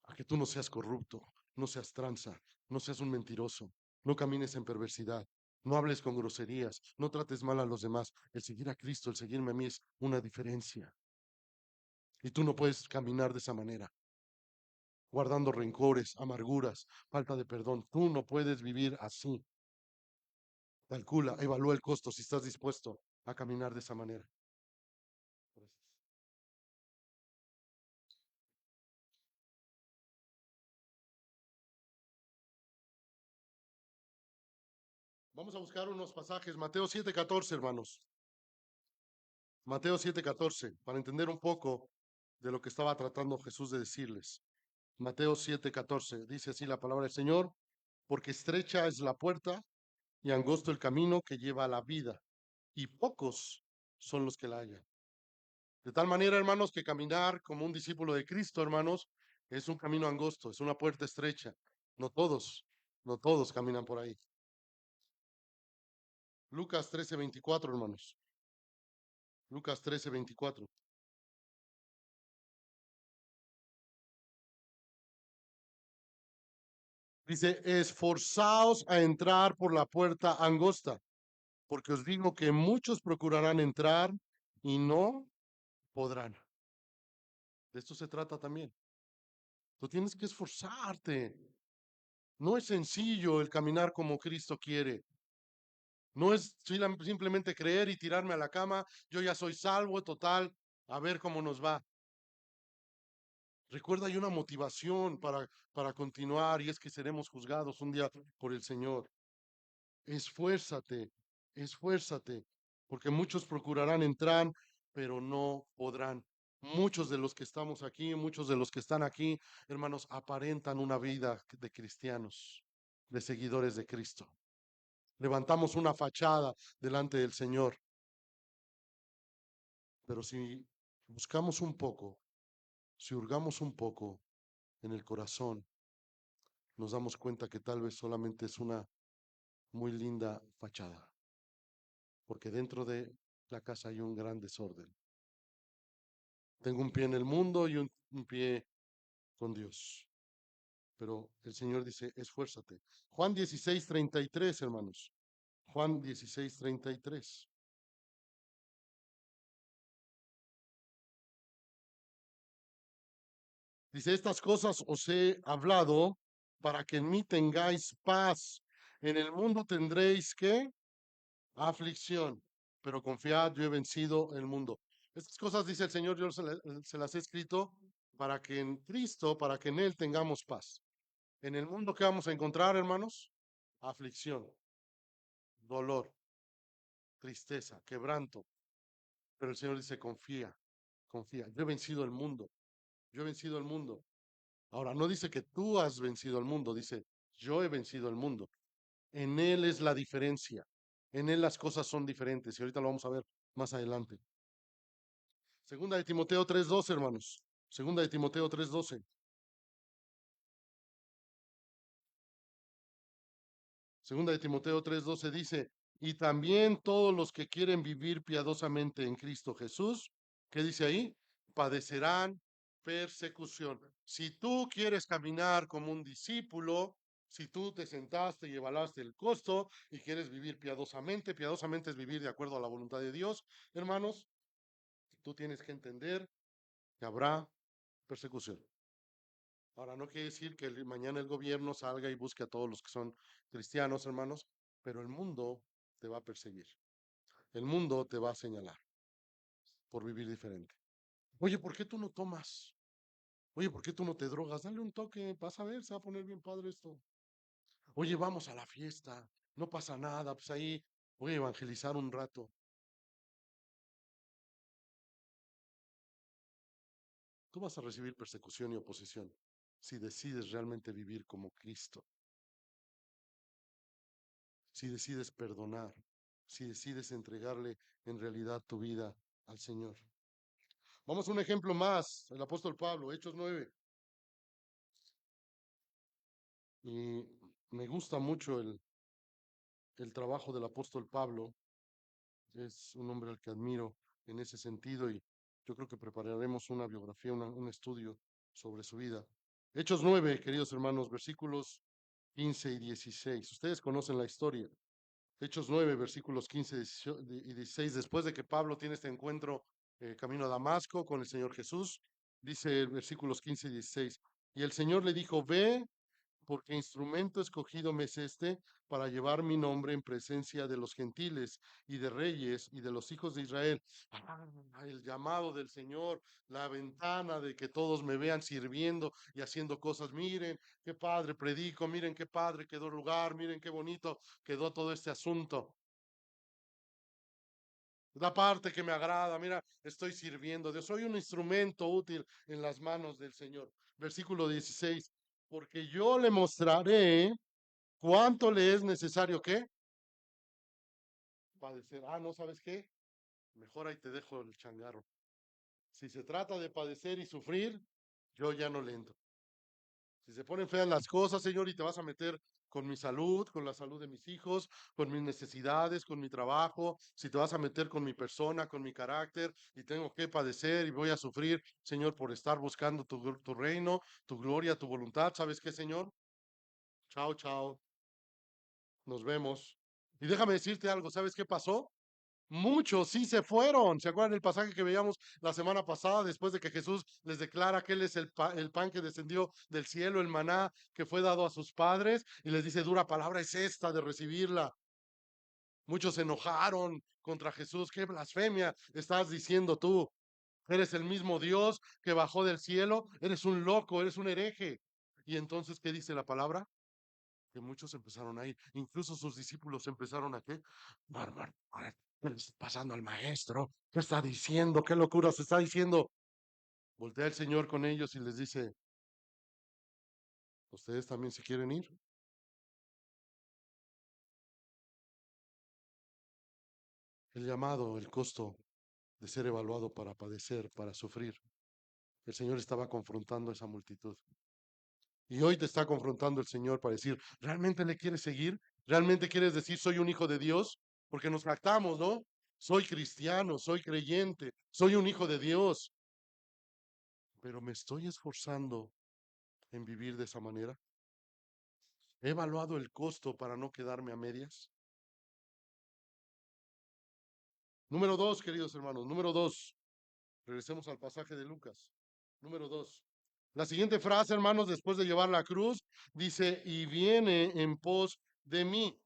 a que tú no seas corrupto, no seas tranza, no seas un mentiroso, no camines en perversidad, no hables con groserías, no trates mal a los demás. El seguir a Cristo, el seguirme a mí es una diferencia. Y tú no puedes caminar de esa manera, guardando rencores, amarguras, falta de perdón. Tú no puedes vivir así. Calcula, evalúa el costo si estás dispuesto a caminar de esa manera. Gracias. Vamos a buscar unos pasajes. Mateo 7:14, hermanos. Mateo 7:14, para entender un poco de lo que estaba tratando Jesús de decirles. Mateo 7:14, dice así la palabra del Señor, porque estrecha es la puerta y angosto el camino que lleva a la vida, y pocos son los que la hallan. De tal manera, hermanos, que caminar como un discípulo de Cristo, hermanos, es un camino angosto, es una puerta estrecha. No todos, no todos caminan por ahí. Lucas 13:24, hermanos. Lucas 13:24. Dice, esforzaos a entrar por la puerta angosta, porque os digo que muchos procurarán entrar y no podrán. De esto se trata también. Tú tienes que esforzarte. No es sencillo el caminar como Cristo quiere. No es simplemente creer y tirarme a la cama. Yo ya soy salvo, total. A ver cómo nos va. Recuerda, hay una motivación para continuar y es que seremos juzgados un día por el Señor. Esfuérzate, esfuérzate, porque muchos procurarán entrar, pero no podrán. Muchos de los que estamos aquí, muchos de los que están aquí, hermanos, aparentan una vida de cristianos, de seguidores de Cristo. Levantamos una fachada delante del Señor, pero si buscamos un poco, si hurgamos un poco en el corazón, nos damos cuenta que tal vez solamente es una muy linda fachada, porque dentro de la casa hay un gran desorden. Tengo un pie en el mundo y un pie con Dios. Pero el Señor dice, esfuérzate. Juan 16:33, hermanos. Juan 16:33. Dice, estas cosas os he hablado para que en mí tengáis paz. En el mundo tendréis que aflicción, pero confiad, yo he vencido el mundo. Estas cosas, dice el Señor, yo se las he escrito para que en Cristo, para que en Él tengamos paz. En el mundo, ¿qué vamos a encontrar, hermanos? Aflicción, dolor, tristeza, quebranto. Pero el Señor dice, confía, confía. Yo he vencido el mundo, yo he vencido el mundo. Ahora, no dice que tú has vencido el mundo, dice, yo he vencido el mundo. En Él es la diferencia. En Él las cosas son diferentes y ahorita lo vamos a ver más adelante. Segunda de Timoteo 3:12, hermanos. Segunda de Timoteo 3:12. Segunda de Timoteo 3:12 dice, y también todos los que quieren vivir piadosamente en Cristo Jesús, ¿qué dice ahí? Padecerán persecución. Si tú quieres caminar como un discípulo, si tú te sentaste y evaluaste el costo y quieres vivir piadosamente, piadosamente es vivir de acuerdo a la voluntad de Dios, hermanos, tú tienes que entender que habrá persecución. Ahora, no quiere decir que mañana el gobierno salga y busque a todos los que son cristianos, hermanos, pero el mundo te va a perseguir. El mundo te va a señalar por vivir diferente. Oye, ¿por qué tú no tomas? Oye, ¿por qué tú no te drogas? Dale un toque, vas a ver, se va a poner bien padre esto. Oye, vamos a la fiesta, no pasa nada, pues ahí voy a evangelizar un rato. Tú vas a recibir persecución y oposición si decides realmente vivir como Cristo, si decides perdonar, si decides entregarle en realidad tu vida al Señor. Vamos a un ejemplo más, el apóstol Pablo, Hechos 9. Y me gusta mucho el trabajo del apóstol Pablo. Es un hombre al que admiro en ese sentido y yo creo que prepararemos una biografía, un estudio sobre su vida. Hechos 9, queridos hermanos, versículos 15 y 16. Ustedes conocen la historia. Hechos 9, versículos 15 y 16. Después de que Pablo tiene este encuentro camino a Damasco con el Señor Jesús, dice versículos 15 y 16. Y el Señor le dijo, ve porque instrumento escogido me es este para llevar mi nombre en presencia de los gentiles y de reyes y de los hijos de Israel. Ah, el llamado del Señor, la ventana de que todos me vean sirviendo y haciendo cosas. Miren qué padre predico, miren qué padre quedó el lugar, miren qué bonito quedó todo este asunto. La parte que me agrada, mira, estoy sirviendo. Yo soy un instrumento útil en las manos del Señor. Versículo 16, porque yo le mostraré cuánto le es necesario que padecer. Ah, no, ¿sabes qué? Mejor ahí te dejo el changarro. Si se trata de padecer y sufrir, yo ya no le entro. Si se ponen feas las cosas, Señor, y te vas a meter con mi salud, con la salud de mis hijos, con mis necesidades, con mi trabajo, si te vas a meter con mi persona, con mi carácter, y tengo que padecer y voy a sufrir, Señor, por estar buscando tu reino, tu gloria, tu voluntad, ¿sabes qué, Señor? Chao, chao, nos vemos. Y déjame decirte algo, ¿sabes qué pasó? Muchos sí se fueron. ¿Se acuerdan el pasaje que veíamos la semana pasada después de que Jesús les declara que Él es el pan que descendió del cielo, el maná que fue dado a sus padres? Y les dice, dura palabra es esta de recibirla. Muchos se enojaron contra Jesús. ¿Qué blasfemia estás diciendo tú? Eres el mismo Dios que bajó del cielo. Eres un loco, eres un hereje. Y entonces, ¿qué dice la palabra? Que muchos empezaron a ir, incluso sus discípulos empezaron a qué, bárbaro, ¿qué le está pasando al maestro? ¿Qué está diciendo? ¿Qué locura se está diciendo? Voltea el Señor con ellos y les dice, ¿ustedes también se quieren ir? El llamado, el costo de ser evaluado para padecer, para sufrir. El Señor estaba confrontando a esa multitud. Y hoy te está confrontando el Señor para decir, ¿realmente le quieres seguir? ¿Realmente quieres decir, soy un hijo de Dios? Porque nos jactamos, ¿no? Soy cristiano, soy creyente, soy un hijo de Dios, pero me estoy esforzando en vivir de esa manera. He evaluado el costo para no quedarme a medias. Número dos, queridos hermanos, número dos. Regresemos al pasaje de Lucas. Número dos. La siguiente frase, hermanos, después de llevar la cruz, dice, y viene en pos de mí,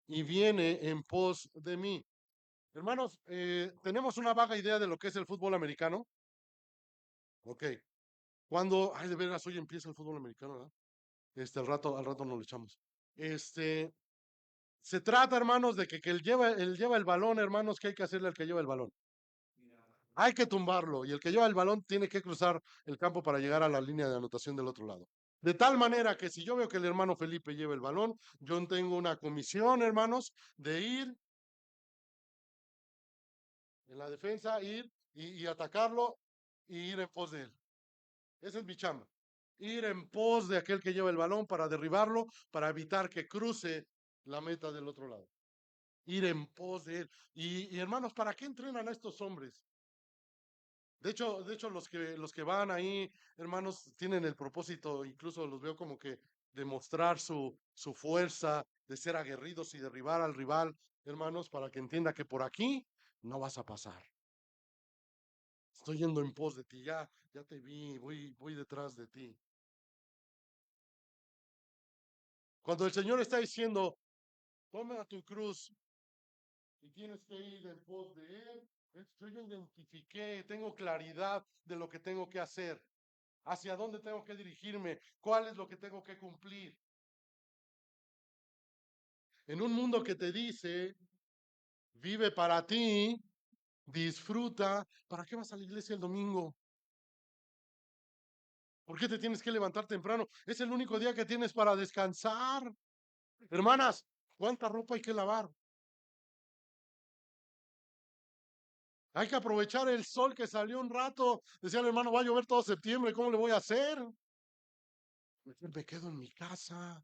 y viene en pos de mí. Hermanos, tenemos una vaga idea de lo que es el fútbol americano. Ok. Cuando, ay, de veras, hoy empieza el fútbol americano, ¿verdad? Al rato nos lo echamos. Este, se trata, hermanos, de que el lleva el balón, hermanos, ¿qué hay que hacerle al que lleva el balón? Hay que tumbarlo y el que lleva el balón tiene que cruzar el campo para llegar a la línea de anotación del otro lado. De tal manera que si yo veo que el hermano Felipe lleva el balón, yo tengo una comisión, hermanos, de ir en la defensa, ir y atacarlo y ir en pos de él. Esa es mi chamba. Ir en pos de aquel que lleva el balón para derribarlo, para evitar que cruce la meta del otro lado. Ir en pos de él. Y hermanos, ¿para qué entrenan a estos hombres? De hecho, los que van ahí, hermanos, tienen el propósito, incluso los veo como que de mostrar su fuerza, de ser aguerridos y derribar al rival, hermanos, para que entienda que por aquí no vas a pasar. Estoy yendo en pos de ti, ya te vi, voy detrás de ti. Cuando el Señor está diciendo, toma tu cruz y tienes que ir en pos de Él, yo ya identifiqué, tengo claridad de lo que tengo que hacer, hacia dónde tengo que dirigirme, cuál es lo que tengo que cumplir. En un mundo que te dice, vive para ti, disfruta, ¿para qué vas a la iglesia el domingo? ¿Por qué te tienes que levantar temprano? Es el único día que tienes para descansar. Hermanas, ¿cuánta ropa hay que lavar? Hay que aprovechar el sol que salió un rato. Decía el hermano, va a llover todo septiembre, ¿cómo le voy a hacer? Mejor me quedo en mi casa.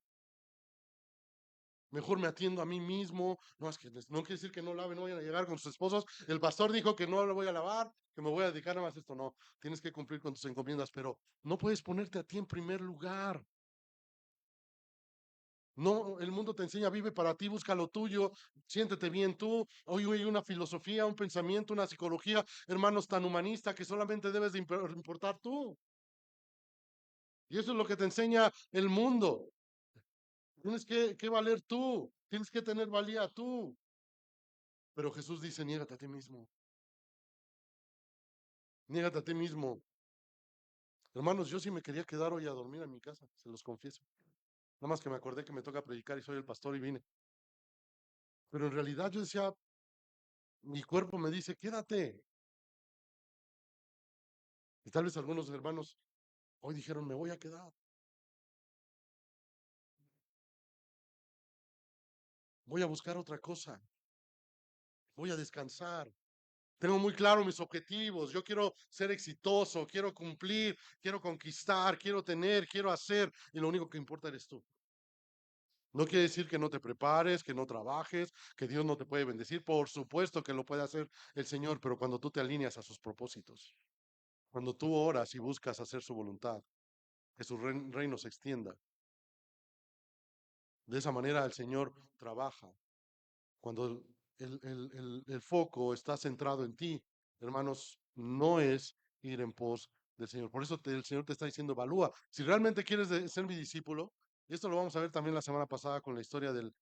Mejor me atiendo a mí mismo. No, es que no quiere decir que no lave, no vayan a llegar con sus esposos. El pastor dijo que no lo voy a lavar, que me voy a dedicar nada más a esto. No, tienes que cumplir con tus encomiendas, pero no puedes ponerte a ti en primer lugar. No, el mundo te enseña, vive para ti, busca lo tuyo, siéntete bien tú. Hoy hay una filosofía, un pensamiento, una psicología, hermanos, tan humanista que solamente debes de importar tú. Y eso es lo que te enseña el mundo. Tienes que valer tú, tienes que tener valía tú. Pero Jesús dice, niégate a ti mismo, niégate a ti mismo. Hermanos, yo sí me quería quedar hoy a dormir en mi casa, se los confieso. Nada más que me acordé que me toca predicar y soy el pastor y vine. Pero en realidad yo decía, mi cuerpo me dice, quédate. Y tal vez algunos hermanos hoy dijeron, me voy a quedar, voy a buscar otra cosa, voy a descansar. Tengo muy claro mis objetivos, yo quiero ser exitoso, quiero cumplir, quiero conquistar, quiero tener, quiero hacer, y lo único que importa eres tú. No quiere decir que no te prepares, que no trabajes, que Dios no te puede bendecir. Por supuesto que lo puede hacer el Señor, pero cuando tú te alineas a sus propósitos, cuando tú oras y buscas hacer su voluntad, que su reino se extienda. De esa manera el Señor trabaja. Cuando el foco está centrado en ti, hermanos, no es ir en pos del Señor. Por eso el Señor te está diciendo, evalúa. Si realmente quieres ser mi discípulo, y esto lo vamos a ver también la semana pasada con la historia del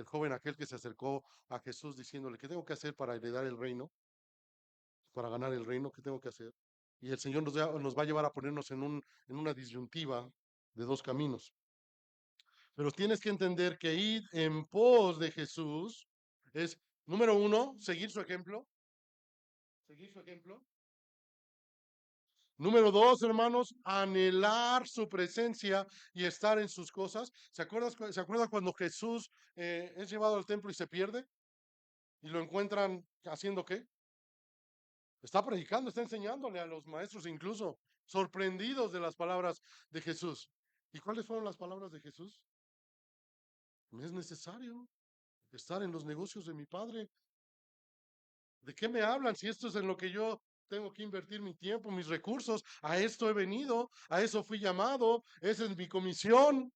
joven aquel que se acercó a Jesús diciéndole, ¿qué tengo que hacer para heredar el reino? Para ganar el reino, ¿qué tengo que hacer? Y el Señor nos va a llevar a ponernos en una disyuntiva de dos caminos. Pero tienes que entender que ir en pos de Jesús es, número uno, seguir su ejemplo. Seguir su ejemplo. Número dos, hermanos, anhelar su presencia y estar en sus cosas. ¿Se acuerda cuando Jesús es llevado al templo y se pierde? ¿Y lo encuentran haciendo qué? Está predicando, está enseñándole a los maestros incluso, sorprendidos de las palabras de Jesús. ¿Y cuáles fueron las palabras de Jesús? Me es necesario estar en los negocios de mi Padre. ¿De qué me hablan si esto es en lo que yo tengo que invertir mi tiempo, mis recursos? A esto he venido, a eso fui llamado, esa es mi comisión.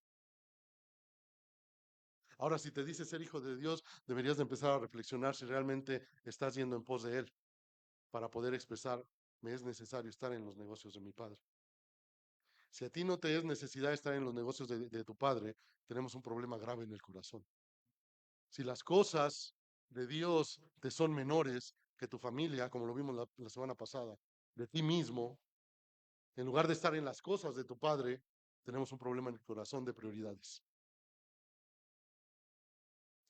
Ahora, si te dices ser hijo de Dios, deberías de empezar a reflexionar si realmente estás yendo en pos de Él para poder expresar, me es necesario estar en los negocios de mi Padre. Si a ti no te es necesidad estar en los negocios de tu Padre, tenemos un problema grave en el corazón. Si las cosas de Dios te son menores que tu familia, como lo vimos la semana pasada, de ti mismo, en lugar de estar en las cosas de tu Padre, tenemos un problema en el corazón de prioridades.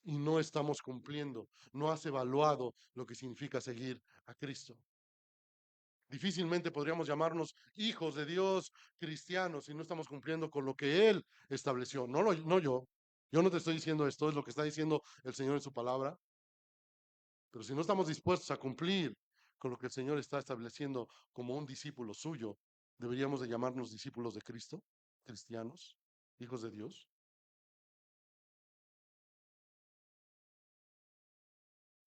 Y no estamos cumpliendo, no has evaluado lo que significa seguir a Cristo. Difícilmente podríamos llamarnos hijos de Dios cristianos si no estamos cumpliendo con lo que Él estableció. No yo. Yo no te estoy diciendo esto, es lo que está diciendo el Señor en su palabra. Pero si no estamos dispuestos a cumplir con lo que el Señor está estableciendo como un discípulo suyo, deberíamos de llamarnos discípulos de Cristo, cristianos, hijos de Dios.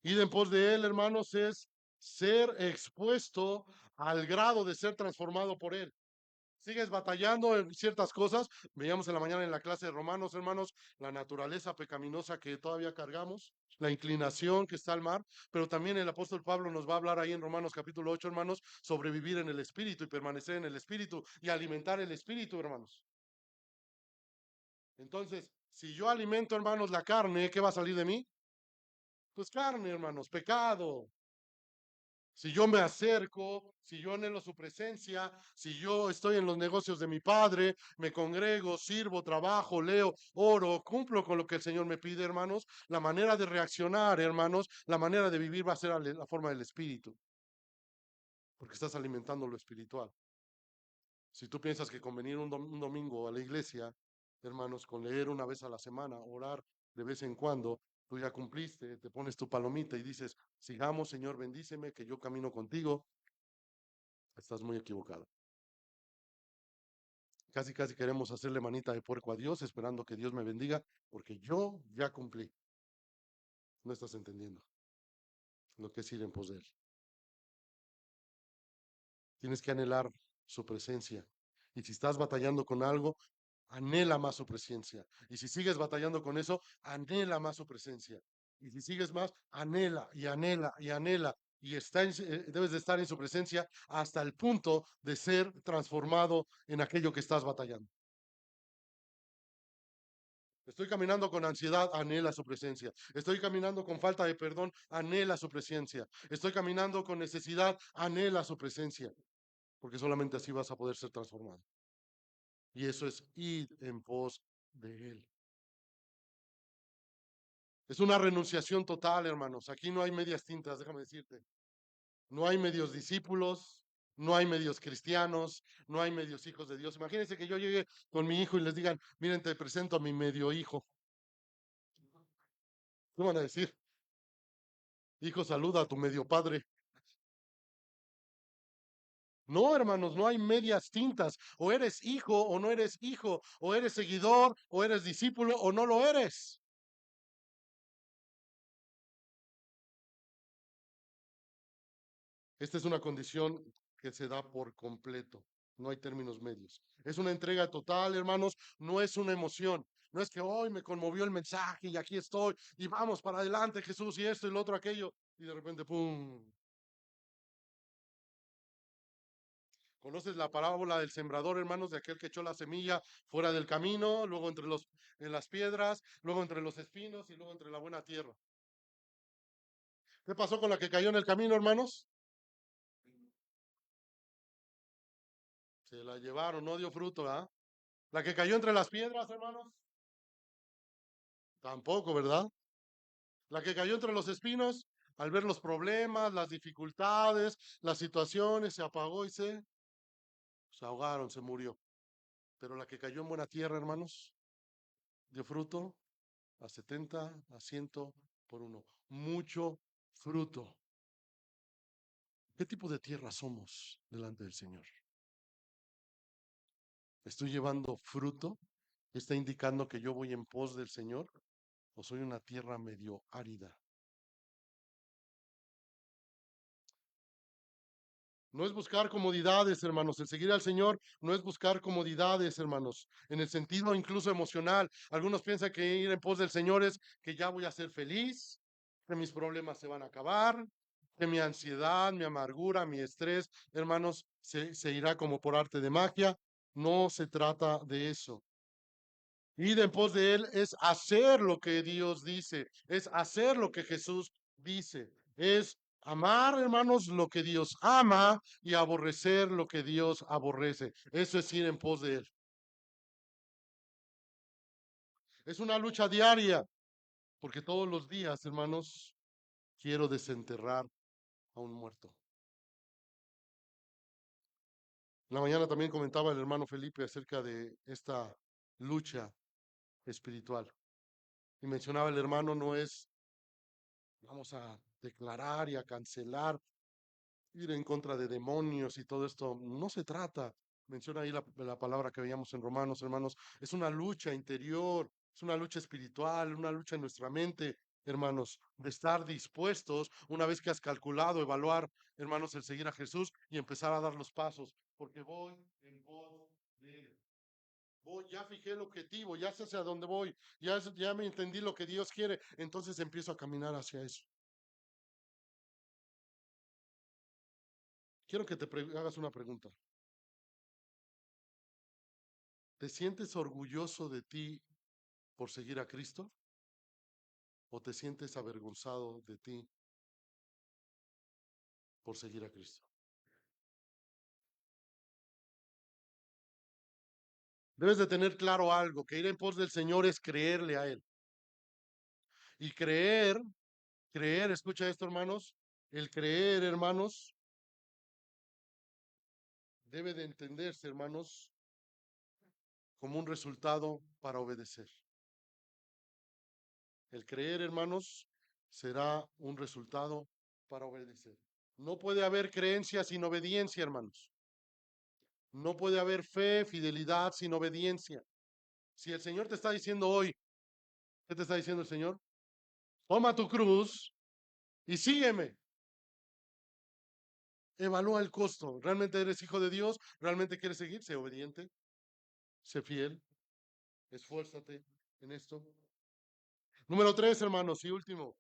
Ir en pos de Él, hermanos, es ser expuesto al grado de ser transformado por Él. Sigues batallando en ciertas cosas. Veíamos en la mañana en la clase de Romanos, hermanos, la naturaleza pecaminosa que todavía cargamos, la inclinación que está al mar, pero también el apóstol Pablo nos va a hablar ahí en Romanos capítulo 8, hermanos, sobre vivir en el Espíritu y permanecer en el Espíritu y alimentar el Espíritu, hermanos. Entonces, si yo alimento, hermanos, la carne, ¿qué va a salir de mí? Pues carne, hermanos, pecado. Si yo me acerco, si yo anhelo su presencia, si yo estoy en los negocios de mi padre, me congrego, sirvo, trabajo, leo, oro, cumplo con lo que el Señor me pide, hermanos, la manera de reaccionar, hermanos, la manera de vivir va a ser la forma del espíritu, porque estás alimentando lo espiritual. Si tú piensas que con venir un domingo a la iglesia, hermanos, con leer una vez a la semana, orar de vez en cuando, tú ya cumpliste, te pones tu palomita y dices, sigamos, Señor, bendíceme, que yo camino contigo, estás muy equivocado. Casi, casi queremos hacerle manita de puerco a Dios, esperando que Dios me bendiga, porque yo ya cumplí. No estás entendiendo lo que es ir en pos de Él. Tienes que anhelar su presencia. Y si estás batallando con algo, anhela más su presencia. Y si sigues batallando con eso, anhela más su presencia. Y si sigues más, anhela y anhela y anhela. Y debes de estar en su presencia hasta el punto de ser transformado en aquello que estás batallando. Estoy caminando con ansiedad, anhela su presencia. Estoy caminando con falta de perdón, anhela su presencia. Estoy caminando con necesidad, anhela su presencia. Porque solamente así vas a poder ser transformado. Y eso es ir en pos de Él. Es una renunciación total, hermanos. Aquí no hay medias tintas, déjame decirte. No hay medios discípulos, no hay medios cristianos, no hay medios hijos de Dios. Imagínense que yo llegue con mi hijo y les digan, miren, te presento a mi medio hijo. ¿Qué van a decir? Hijo, saluda a tu medio padre. No, hermanos, no hay medias tintas. O eres hijo o no eres hijo. O eres seguidor o eres discípulo o no lo eres. Esta es una condición que se da por completo. No hay términos medios. Es una entrega total, hermanos. No es una emoción. No es que hoy me conmovió el mensaje y aquí estoy y vamos para adelante, Jesús, y esto y lo otro, aquello. Y de repente, ¡pum! ¿Conoces la parábola del sembrador, hermanos, de aquel que echó la semilla fuera del camino, luego en las piedras, luego entre los espinos y luego entre la buena tierra? ¿Qué pasó con la que cayó en el camino, hermanos? Se la llevaron, no dio fruto, ¿ah? La que cayó entre las piedras, hermanos, tampoco, ¿verdad? La que cayó entre los espinos, al ver los problemas, las dificultades, las situaciones, se apagó y se ahogaron, se murió. Pero la que cayó en buena tierra, hermanos, dio fruto a 70, a 100 por uno. Mucho fruto. ¿Qué tipo de tierra somos delante del Señor? ¿Estoy llevando fruto? ¿Está indicando que yo voy en pos del Señor? ¿O soy una tierra medio árida? No es buscar comodidades, hermanos. El seguir al Señor no es buscar comodidades, hermanos. En el sentido incluso emocional. Algunos piensan que ir en pos del Señor es que ya voy a ser feliz, que mis problemas se van a acabar, que mi ansiedad, mi amargura, mi estrés, hermanos, se irá como por arte de magia. No se trata de eso. Ir en pos de Él es hacer lo que Dios dice, es hacer lo que Jesús dice, es amar, hermanos, lo que Dios ama y aborrecer lo que Dios aborrece. Eso es ir en pos de Él. Es una lucha diaria, porque todos los días, hermanos, quiero desenterrar a un muerto. En la mañana también comentaba el hermano Felipe acerca de esta lucha espiritual. Y mencionaba el hermano, no es vamos a declarar y a cancelar, ir en contra de demonios y todo esto. No se trata, menciona ahí la palabra que veíamos en Romanos, hermanos, es una lucha interior, es una lucha espiritual, una lucha en nuestra mente. hermanos, de estar dispuestos, una vez que has calculado, evaluar, hermanos, el seguir a Jesús y empezar a dar los pasos, porque voy en pos de Él. Voy, ya fijé el objetivo, ya sé hacia dónde voy, ya me entendí lo que Dios quiere, entonces empiezo a caminar hacia eso. Quiero que hagas una pregunta. ¿Te sientes orgulloso de ti por seguir a Cristo? ¿O te sientes avergonzado de ti por seguir a Cristo? Debes de tener claro algo, que ir en pos del Señor es creerle a Él. Y creer, escucha esto, hermanos, el creer, hermanos, debe de entenderse, hermanos, como un resultado para obedecer. El creer, hermanos, será un resultado para obedecer. No puede haber creencia sin obediencia, hermanos. No puede haber fe, fidelidad sin obediencia. Si el Señor te está diciendo hoy, ¿qué te está diciendo el Señor? Toma tu cruz y sígueme. Evalúa el costo. ¿Realmente eres hijo de Dios? ¿Realmente quieres seguir? Sé obediente, sé fiel, esfuérzate en esto. Número 3, hermanos, y último.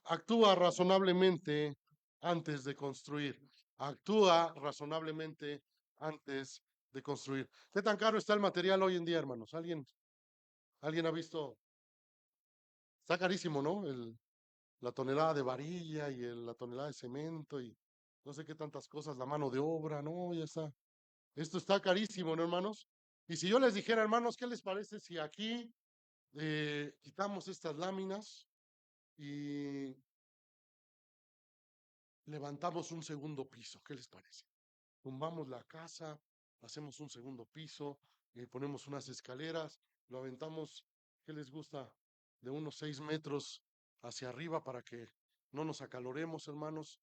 Actúa razonablemente antes de construir. Actúa razonablemente antes de construir. ¿Qué tan caro está el material hoy en día, hermanos? ¿Alguien ha visto? Está carísimo, ¿no? La tonelada de varilla y la tonelada de cemento y no sé qué tantas cosas, la mano de obra, no, ya está. Esto está carísimo, ¿no, hermanos? Y si yo les dijera, hermanos, ¿qué les parece si aquí quitamos estas láminas y levantamos un segundo piso? ¿Qué les parece? Tumbamos la casa, hacemos un segundo piso, ponemos unas escaleras, lo aventamos, ¿qué les gusta? De unos 6 metros hacia arriba para que no nos acaloremos, hermanos.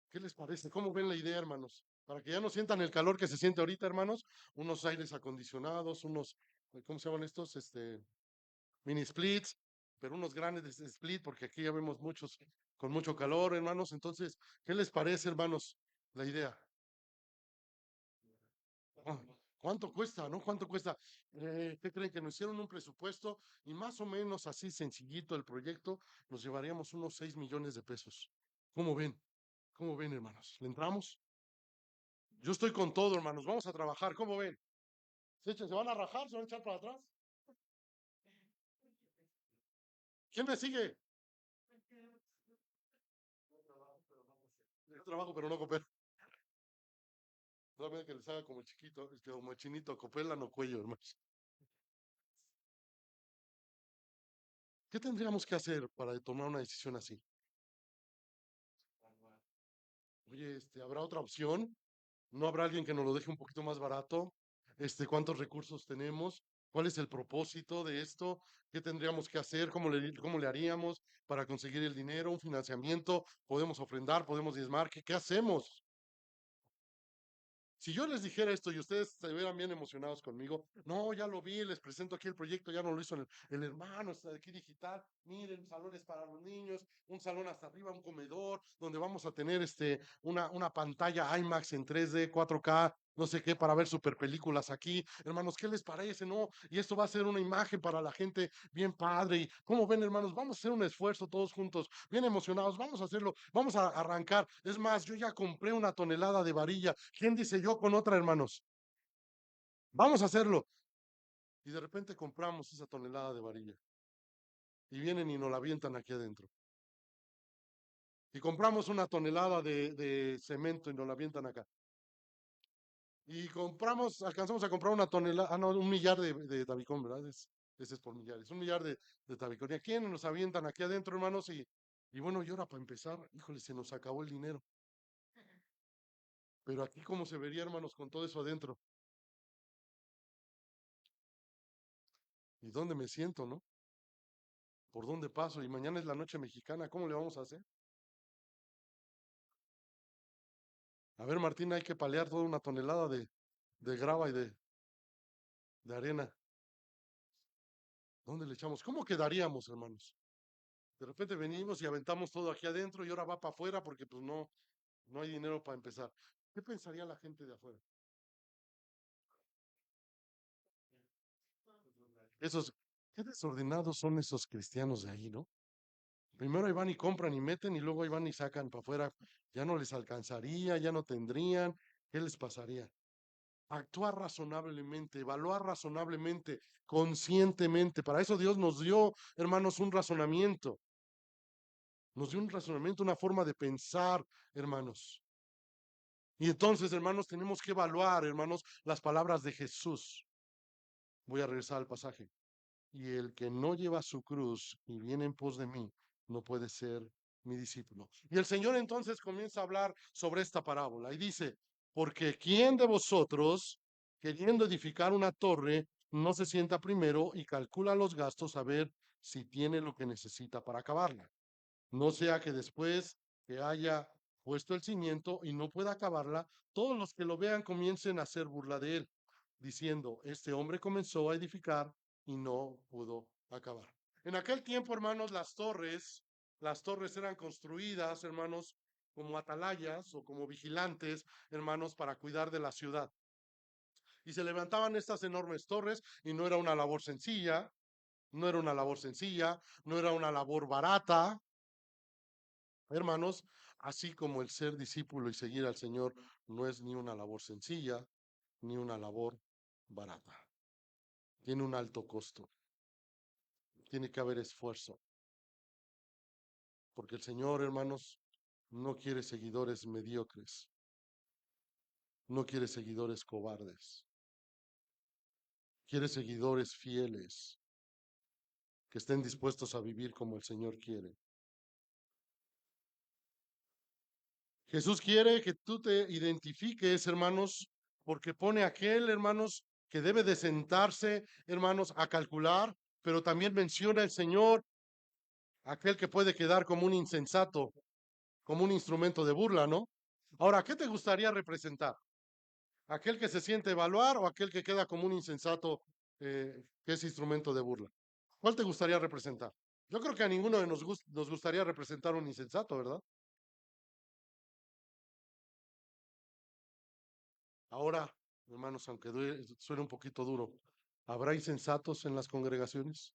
¿Qué les parece? ¿Cómo ven la idea, hermanos? Para que ya no sientan el calor que se siente ahorita, hermanos, unos aires acondicionados, ¿cómo se llaman estos? Mini splits, pero unos grandes split, porque aquí ya vemos muchos con mucho calor, hermanos. Entonces, ¿qué les parece, hermanos, la idea? Ah, ¿cuánto cuesta, no? ¿Cuánto cuesta? ¿Qué creen? Que nos hicieron un presupuesto y más o menos así sencillito el proyecto, nos llevaríamos unos 6 millones de pesos. ¿Cómo ven? ¿Cómo ven, hermanos? ¿Le entramos? Yo estoy con todo, hermanos. Vamos a trabajar. ¿Cómo ven? ¿Se van a rajar? ¿Se van a echar para atrás? ¿Quién me sigue? Yo trabajo, pero no coopero. Solamente que les haga como el chiquito, como el chinito, copela, no cuello, hermanos. ¿Qué tendríamos que hacer para tomar una decisión así? Oye, ¿habrá otra opción? ¿No habrá alguien que nos lo deje un poquito más barato? ¿Cuántos recursos tenemos? ¿Cuál es el propósito de esto? ¿Qué tendríamos que hacer? ¿Cómo le haríamos para conseguir el dinero, un financiamiento? ¿Podemos ofrendar? ¿Podemos diezmar? ¿Qué hacemos? Si yo les dijera esto y ustedes se vieran bien emocionados conmigo, no, ya lo vi, les presento aquí el proyecto, ya no lo hizo el hermano, está aquí digital, miren, salones para los niños, un salón hasta arriba, un comedor, donde vamos a tener una pantalla IMAX en 3D, 4K, no sé qué, para ver super películas aquí. Hermanos, ¿qué les parece? No, y esto va a ser una imagen para la gente bien padre. Y ¿cómo ven, hermanos? Vamos a hacer un esfuerzo todos juntos, bien emocionados, vamos a hacerlo, vamos a arrancar. Es más, yo ya compré una tonelada de varilla. ¿Quién dice yo con otra, hermanos? Vamos a hacerlo. Y de repente compramos esa tonelada de varilla. Y vienen y nos la avientan aquí adentro. Y compramos una tonelada de cemento y nos la avientan acá. Y alcanzamos a comprar una tonelada, no, un millar de tabicón, ¿verdad? Ese es por millares, un millar de tabicón. ¿Y a quién nos avientan aquí adentro, hermanos? Y bueno, y ahora para empezar, híjole, se nos acabó el dinero. Pero aquí, ¿cómo se vería, hermanos, con todo eso adentro? ¿Y dónde me siento, no? ¿Por dónde paso? Y mañana es la noche mexicana, ¿cómo le vamos a hacer? A ver, Martín, hay que palear toda una tonelada de grava y de arena. ¿Dónde le echamos? ¿Cómo quedaríamos, hermanos? De repente venimos y aventamos todo aquí adentro y ahora va para afuera porque pues no hay dinero para empezar. ¿Qué pensaría la gente de afuera? Esos, qué desordenados son esos cristianos de ahí, ¿no? Primero ahí van y compran y meten y luego ahí van y sacan para afuera. Ya no les alcanzaría, ya no tendrían. ¿Qué les pasaría? Actuar razonablemente, evaluar razonablemente, conscientemente. Para eso Dios nos dio, hermanos, un razonamiento. Nos dio un razonamiento, una forma de pensar, hermanos. Y entonces, hermanos, tenemos que evaluar, hermanos, las palabras de Jesús. Voy a regresar al pasaje. Y el que no lleva su cruz y viene en pos de mí, no puede ser mi discípulo. Y el Señor entonces comienza a hablar sobre esta parábola y dice, porque ¿quién de vosotros, queriendo edificar una torre, no se sienta primero y calcula los gastos a ver si tiene lo que necesita para acabarla? No sea que después que haya puesto el cimiento y no pueda acabarla, todos los que lo vean comiencen a hacer burla de él, diciendo, este hombre comenzó a edificar y no pudo acabar. En aquel tiempo, hermanos, las torres eran construidas, hermanos, como atalayas o como vigilantes, hermanos, para cuidar de la ciudad. Y se levantaban estas enormes torres y no era una labor sencilla, no era una labor sencilla, no era una labor barata, hermanos, así como el ser discípulo y seguir al Señor no es ni una labor sencilla, ni una labor barata. Tiene un alto costo, tiene que haber esfuerzo, porque el Señor, hermanos, no quiere seguidores mediocres, no quiere seguidores cobardes, quiere seguidores fieles, que estén dispuestos a vivir como el Señor quiere. Jesús quiere que tú te identifiques, hermanos, porque pone aquel, hermanos, que debe de sentarse, hermanos, a calcular, pero también menciona el Señor aquel que puede quedar como un insensato, como un instrumento de burla, ¿no? Ahora, ¿qué te gustaría representar? ¿Aquel que se siente evaluar o aquel que queda como un insensato que es instrumento de burla? ¿Cuál te gustaría representar? Yo creo que a ninguno de nos gustaría representar un insensato, ¿verdad? Ahora, hermanos, aunque suene un poquito duro, ¿habrá insensatos en las congregaciones?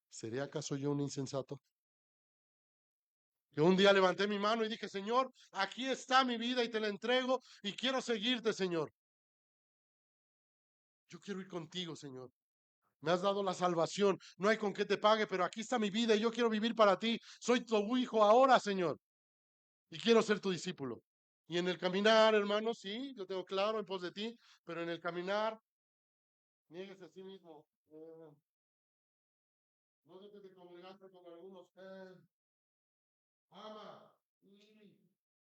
¿Seré acaso yo un insensato? Que un día levanté mi mano y dije, Señor, aquí está mi vida y te la entrego y quiero seguirte, Señor. Yo quiero ir contigo, Señor. Me has dado la salvación. No hay con qué te pague, pero aquí está mi vida y yo quiero vivir para ti. Soy tu hijo ahora, Señor. Y quiero ser tu discípulo. Y en el caminar, hermanos, sí, yo tengo claro en pos de ti, pero en el caminar, nieguese a sí mismo. No debes de congregarte con algunos. Ama.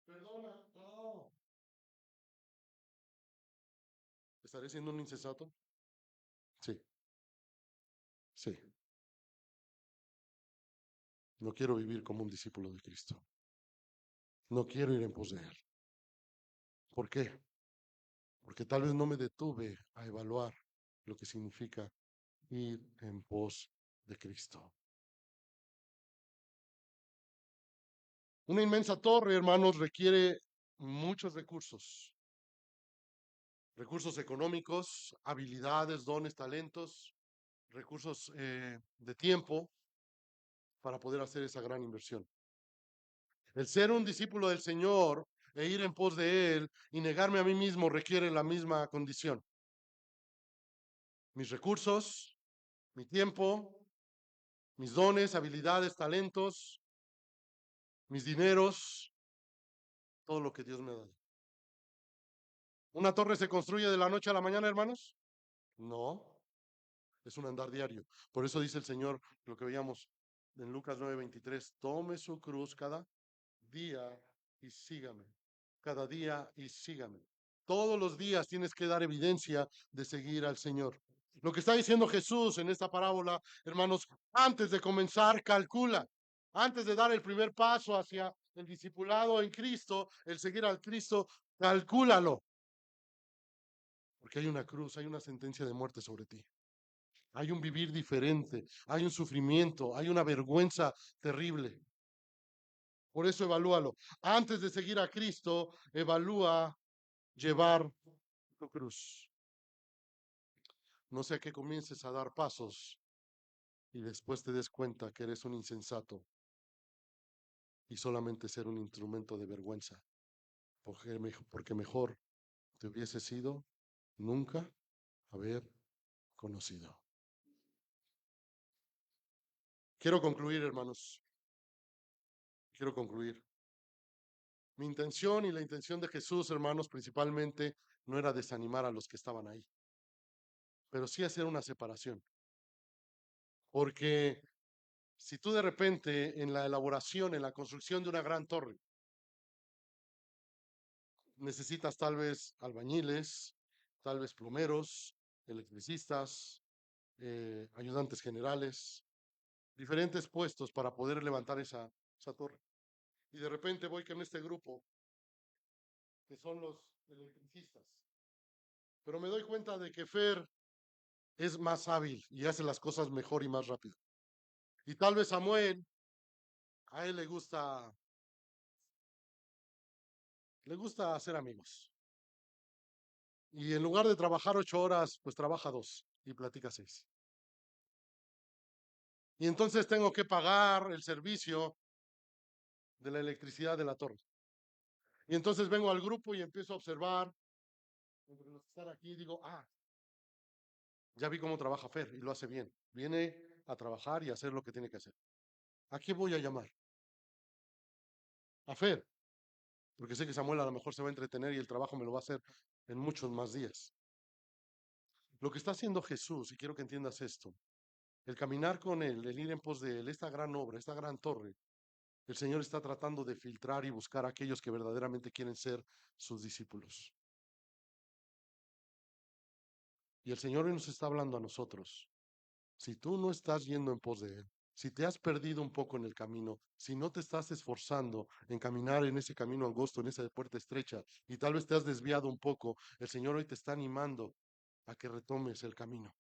Perdona. No. ¿Estaré siendo un insensato? Sí, sí. No quiero vivir como un discípulo de Cristo. No quiero ir en pos de Él. ¿Por qué? Porque tal vez no me detuve a evaluar lo que significa ir en pos de Cristo. Una inmensa torre, hermanos, requiere muchos recursos. Recursos económicos, habilidades, dones, talentos, recursos de tiempo para poder hacer esa gran inversión. El ser un discípulo del Señor e ir en pos de Él y negarme a mí mismo requiere la misma condición. Mis recursos, mi tiempo, mis dones, habilidades, talentos, mis dineros, todo lo que Dios me ha dado. ¿Una torre se construye de la noche a la mañana, hermanos? No, es un andar diario. Por eso dice el Señor, lo que veíamos en Lucas 9:23, tome su cruz cada día y sígame. Cada día y sígame. Todos los días tienes que dar evidencia de seguir al Señor. Lo que está diciendo Jesús en esta parábola, hermanos, antes de comenzar, calcula. Antes de dar el primer paso hacia el discipulado en Cristo, el seguir al Cristo, calcúlalo. porque hay una cruz, hay una sentencia de muerte sobre ti. Hay un vivir diferente, hay un sufrimiento, hay una vergüenza terrible. Por eso evalúalo. Antes de seguir a Cristo, evalúa llevar tu cruz. No sea que comiences a dar pasos y después te des cuenta que eres un insensato y solamente ser un instrumento de vergüenza, porque mejor te hubiese sido nunca haber conocido. Quiero concluir, hermanos. Quiero concluir. Mi intención y la intención de Jesús, hermanos, principalmente no era desanimar a los que estaban ahí, pero sí hacer una separación. Porque si tú de repente en la elaboración, en la construcción de una gran torre, necesitas tal vez albañiles, tal vez plomeros, electricistas, ayudantes generales, diferentes puestos para poder levantar esa torre. Y de repente voy con este grupo, que son los electricistas. Pero me doy cuenta de que Fer es más hábil y hace las cosas mejor y más rápido. Y tal vez Samuel, a él le gusta hacer amigos. Y en lugar de trabajar 8 horas, pues trabaja 2 y platica 6. Y entonces tengo que pagar el servicio de la electricidad de la torre. Y entonces vengo al grupo y empiezo a observar, entre los que están aquí, digo, ya vi cómo trabaja Fer y lo hace bien. Viene a trabajar y a hacer lo que tiene que hacer. ¿A qué voy a llamar? A Fer, porque sé que Samuel a lo mejor se va a entretener y el trabajo me lo va a hacer en muchos más días. Lo que está haciendo Jesús, y quiero que entiendas esto, el caminar con Él, el ir en pos de Él, esta gran obra, esta gran torre, el Señor está tratando de filtrar y buscar a aquellos que verdaderamente quieren ser sus discípulos. Y el Señor hoy nos está hablando a nosotros. Si tú no estás yendo en pos de Él, si te has perdido un poco en el camino, si no te estás esforzando en caminar en ese camino angosto, en esa puerta estrecha, y tal vez te has desviado un poco, el Señor hoy te está animando a que retomes el camino.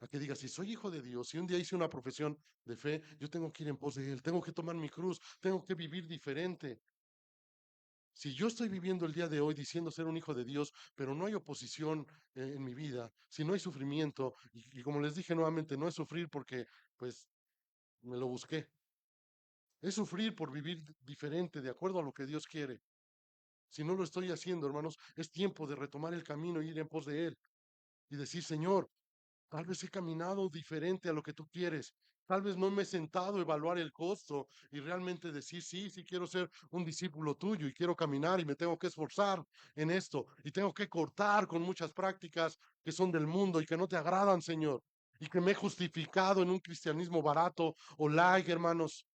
A que digas, si soy hijo de Dios, si un día hice una profesión de fe, yo tengo que ir en pos de Él, tengo que tomar mi cruz, tengo que vivir diferente. Si yo estoy viviendo el día de hoy diciendo ser un hijo de Dios, pero no hay oposición en mi vida, si no hay sufrimiento, y como les dije nuevamente, no es sufrir porque pues me lo busqué, es sufrir por vivir diferente, de acuerdo a lo que Dios quiere. Si no lo estoy haciendo, hermanos, es tiempo de retomar el camino e ir en pos de Él y decir, Señor, tal vez he caminado diferente a lo que tú quieres. Tal vez no me he sentado a evaluar el costo y realmente decir, sí, sí quiero ser un discípulo tuyo y quiero caminar y me tengo que esforzar en esto y tengo que cortar con muchas prácticas que son del mundo y que no te agradan, Señor. Y que me he justificado en un cristianismo barato o like, hermanos,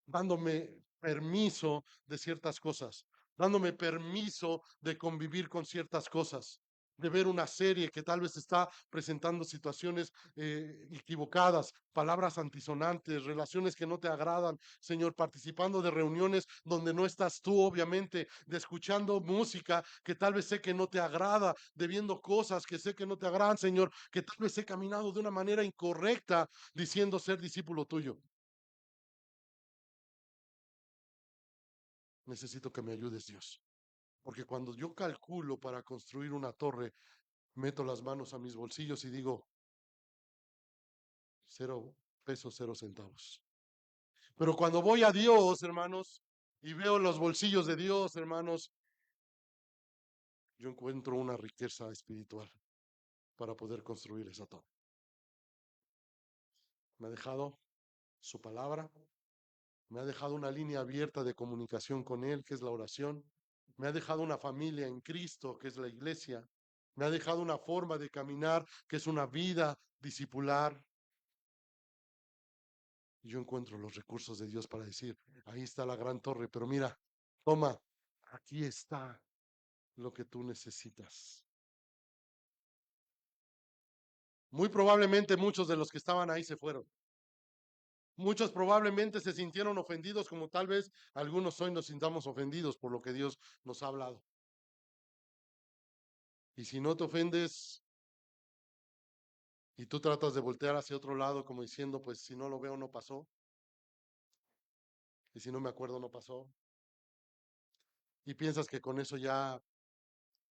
dándome permiso de ciertas cosas, dándome permiso de convivir con ciertas cosas, de ver una serie que tal vez está presentando situaciones equivocadas, palabras antisonantes, relaciones que no te agradan, Señor, participando de reuniones donde no estás tú, obviamente, de escuchando música que tal vez sé que no te agrada, de viendo cosas que sé que no te agradan, Señor, que tal vez he caminado de una manera incorrecta diciendo ser discípulo tuyo. Necesito que me ayudes, Dios. Porque cuando yo calculo para construir una torre, meto las manos a mis bolsillos y digo, 0 pesos, 0 centavos. Pero cuando voy a Dios, hermanos, y veo los bolsillos de Dios, hermanos, yo encuentro una riqueza espiritual para poder construir esa torre. Me ha dejado su palabra, me ha dejado una línea abierta de comunicación con Él, que es la oración. Me ha dejado una familia en Cristo, que es la iglesia. Me ha dejado una forma de caminar, que es una vida discipular. Y yo encuentro los recursos de Dios para decir, ahí está la gran torre, pero mira, toma, aquí está lo que tú necesitas. Muy probablemente muchos de los que estaban ahí se fueron. Muchos probablemente se sintieron ofendidos, como tal vez algunos hoy nos sintamos ofendidos por lo que Dios nos ha hablado. Y si no te ofendes y tú tratas de voltear hacia otro lado como diciendo, pues si no lo veo no pasó, y si no me acuerdo no pasó, y piensas que con eso ya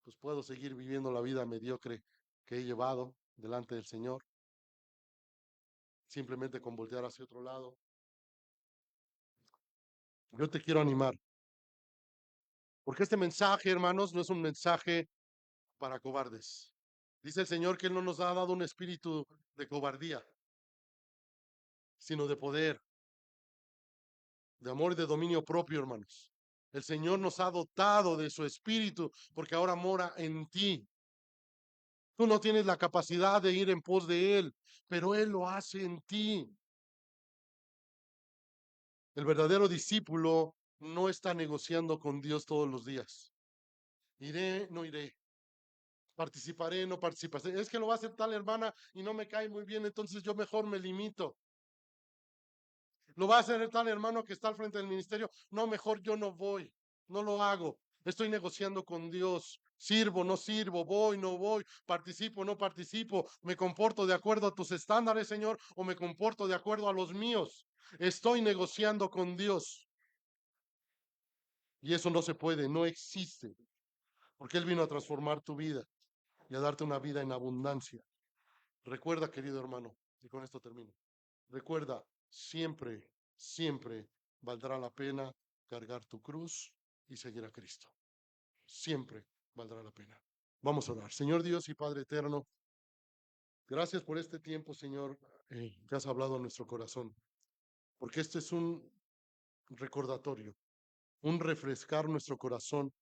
pues puedo seguir viviendo la vida mediocre que he llevado delante del Señor, simplemente con voltear hacia otro lado. Yo te quiero animar, porque este mensaje, hermanos, no es un mensaje para cobardes. Dice el Señor que Él no nos ha dado un espíritu de cobardía, sino de poder, de amor y de dominio propio, hermanos. El Señor nos ha dotado de su espíritu porque ahora mora en ti. Tú no tienes la capacidad de ir en pos de Él, pero Él lo hace en ti. El verdadero discípulo no está negociando con Dios todos los días. Iré, no iré. Participaré, no participaré. Es que lo va a hacer tal hermana y no me cae muy bien, entonces yo mejor me limito. Lo va a hacer el tal hermano que está al frente del ministerio. No, mejor yo no voy. No lo hago. Estoy negociando con Dios. Sirvo, no sirvo, voy, no voy, participo, no participo, me comporto de acuerdo a tus estándares, Señor, o me comporto de acuerdo a los míos. Estoy negociando con Dios. Y eso no se puede, no existe, porque Él vino a transformar tu vida y a darte una vida en abundancia. Recuerda, querido hermano, y con esto termino. Recuerda, siempre, siempre valdrá la pena cargar tu cruz y seguir a Cristo. Siempre valdrá la pena. Vamos a orar. Señor Dios y Padre eterno, gracias por este tiempo, Señor, que has hablado a nuestro corazón, porque este es un recordatorio, un refrescar nuestro corazón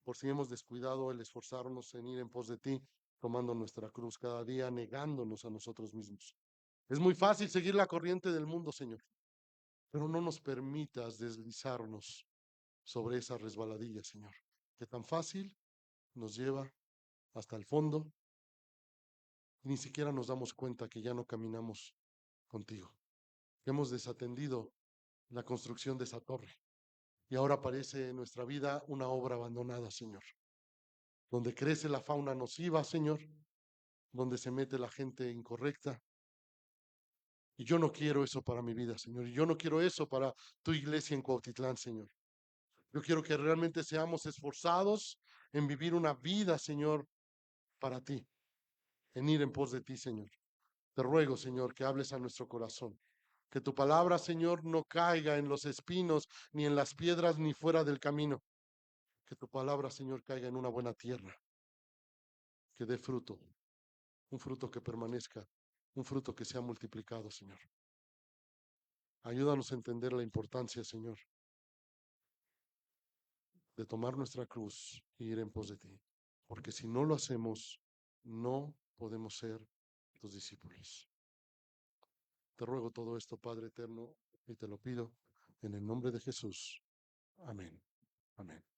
por si hemos descuidado el esforzarnos en ir en pos de ti, tomando nuestra cruz cada día, negándonos a nosotros mismos. Es muy fácil seguir la corriente del mundo, Señor, pero no nos permitas deslizarnos sobre esa resbaladilla, Señor, que tan fácil nos lleva hasta el fondo y ni siquiera nos damos cuenta que ya no caminamos contigo, que hemos desatendido la construcción de esa torre y ahora parece en nuestra vida una obra abandonada, Señor, donde crece la fauna nociva, Señor, donde se mete la gente incorrecta. Y yo no quiero eso para mi vida, Señor. Y yo no quiero eso para tu iglesia en Cuautitlán, Señor. Yo quiero que realmente seamos esforzados en vivir una vida, Señor, para ti, en ir en pos de ti, Señor. Te ruego, Señor, que hables a nuestro corazón. Que tu palabra, Señor, no caiga en los espinos, ni en las piedras, ni fuera del camino. Que tu palabra, Señor, caiga en una buena tierra, que dé fruto, un fruto que permanezca, un fruto que sea multiplicado, Señor. Ayúdanos a entender la importancia, Señor, de tomar nuestra cruz e ir en pos de ti. Porque si no lo hacemos, no podemos ser tus discípulos. Te ruego todo esto, Padre eterno, y te lo pido en el nombre de Jesús. Amén. Amén.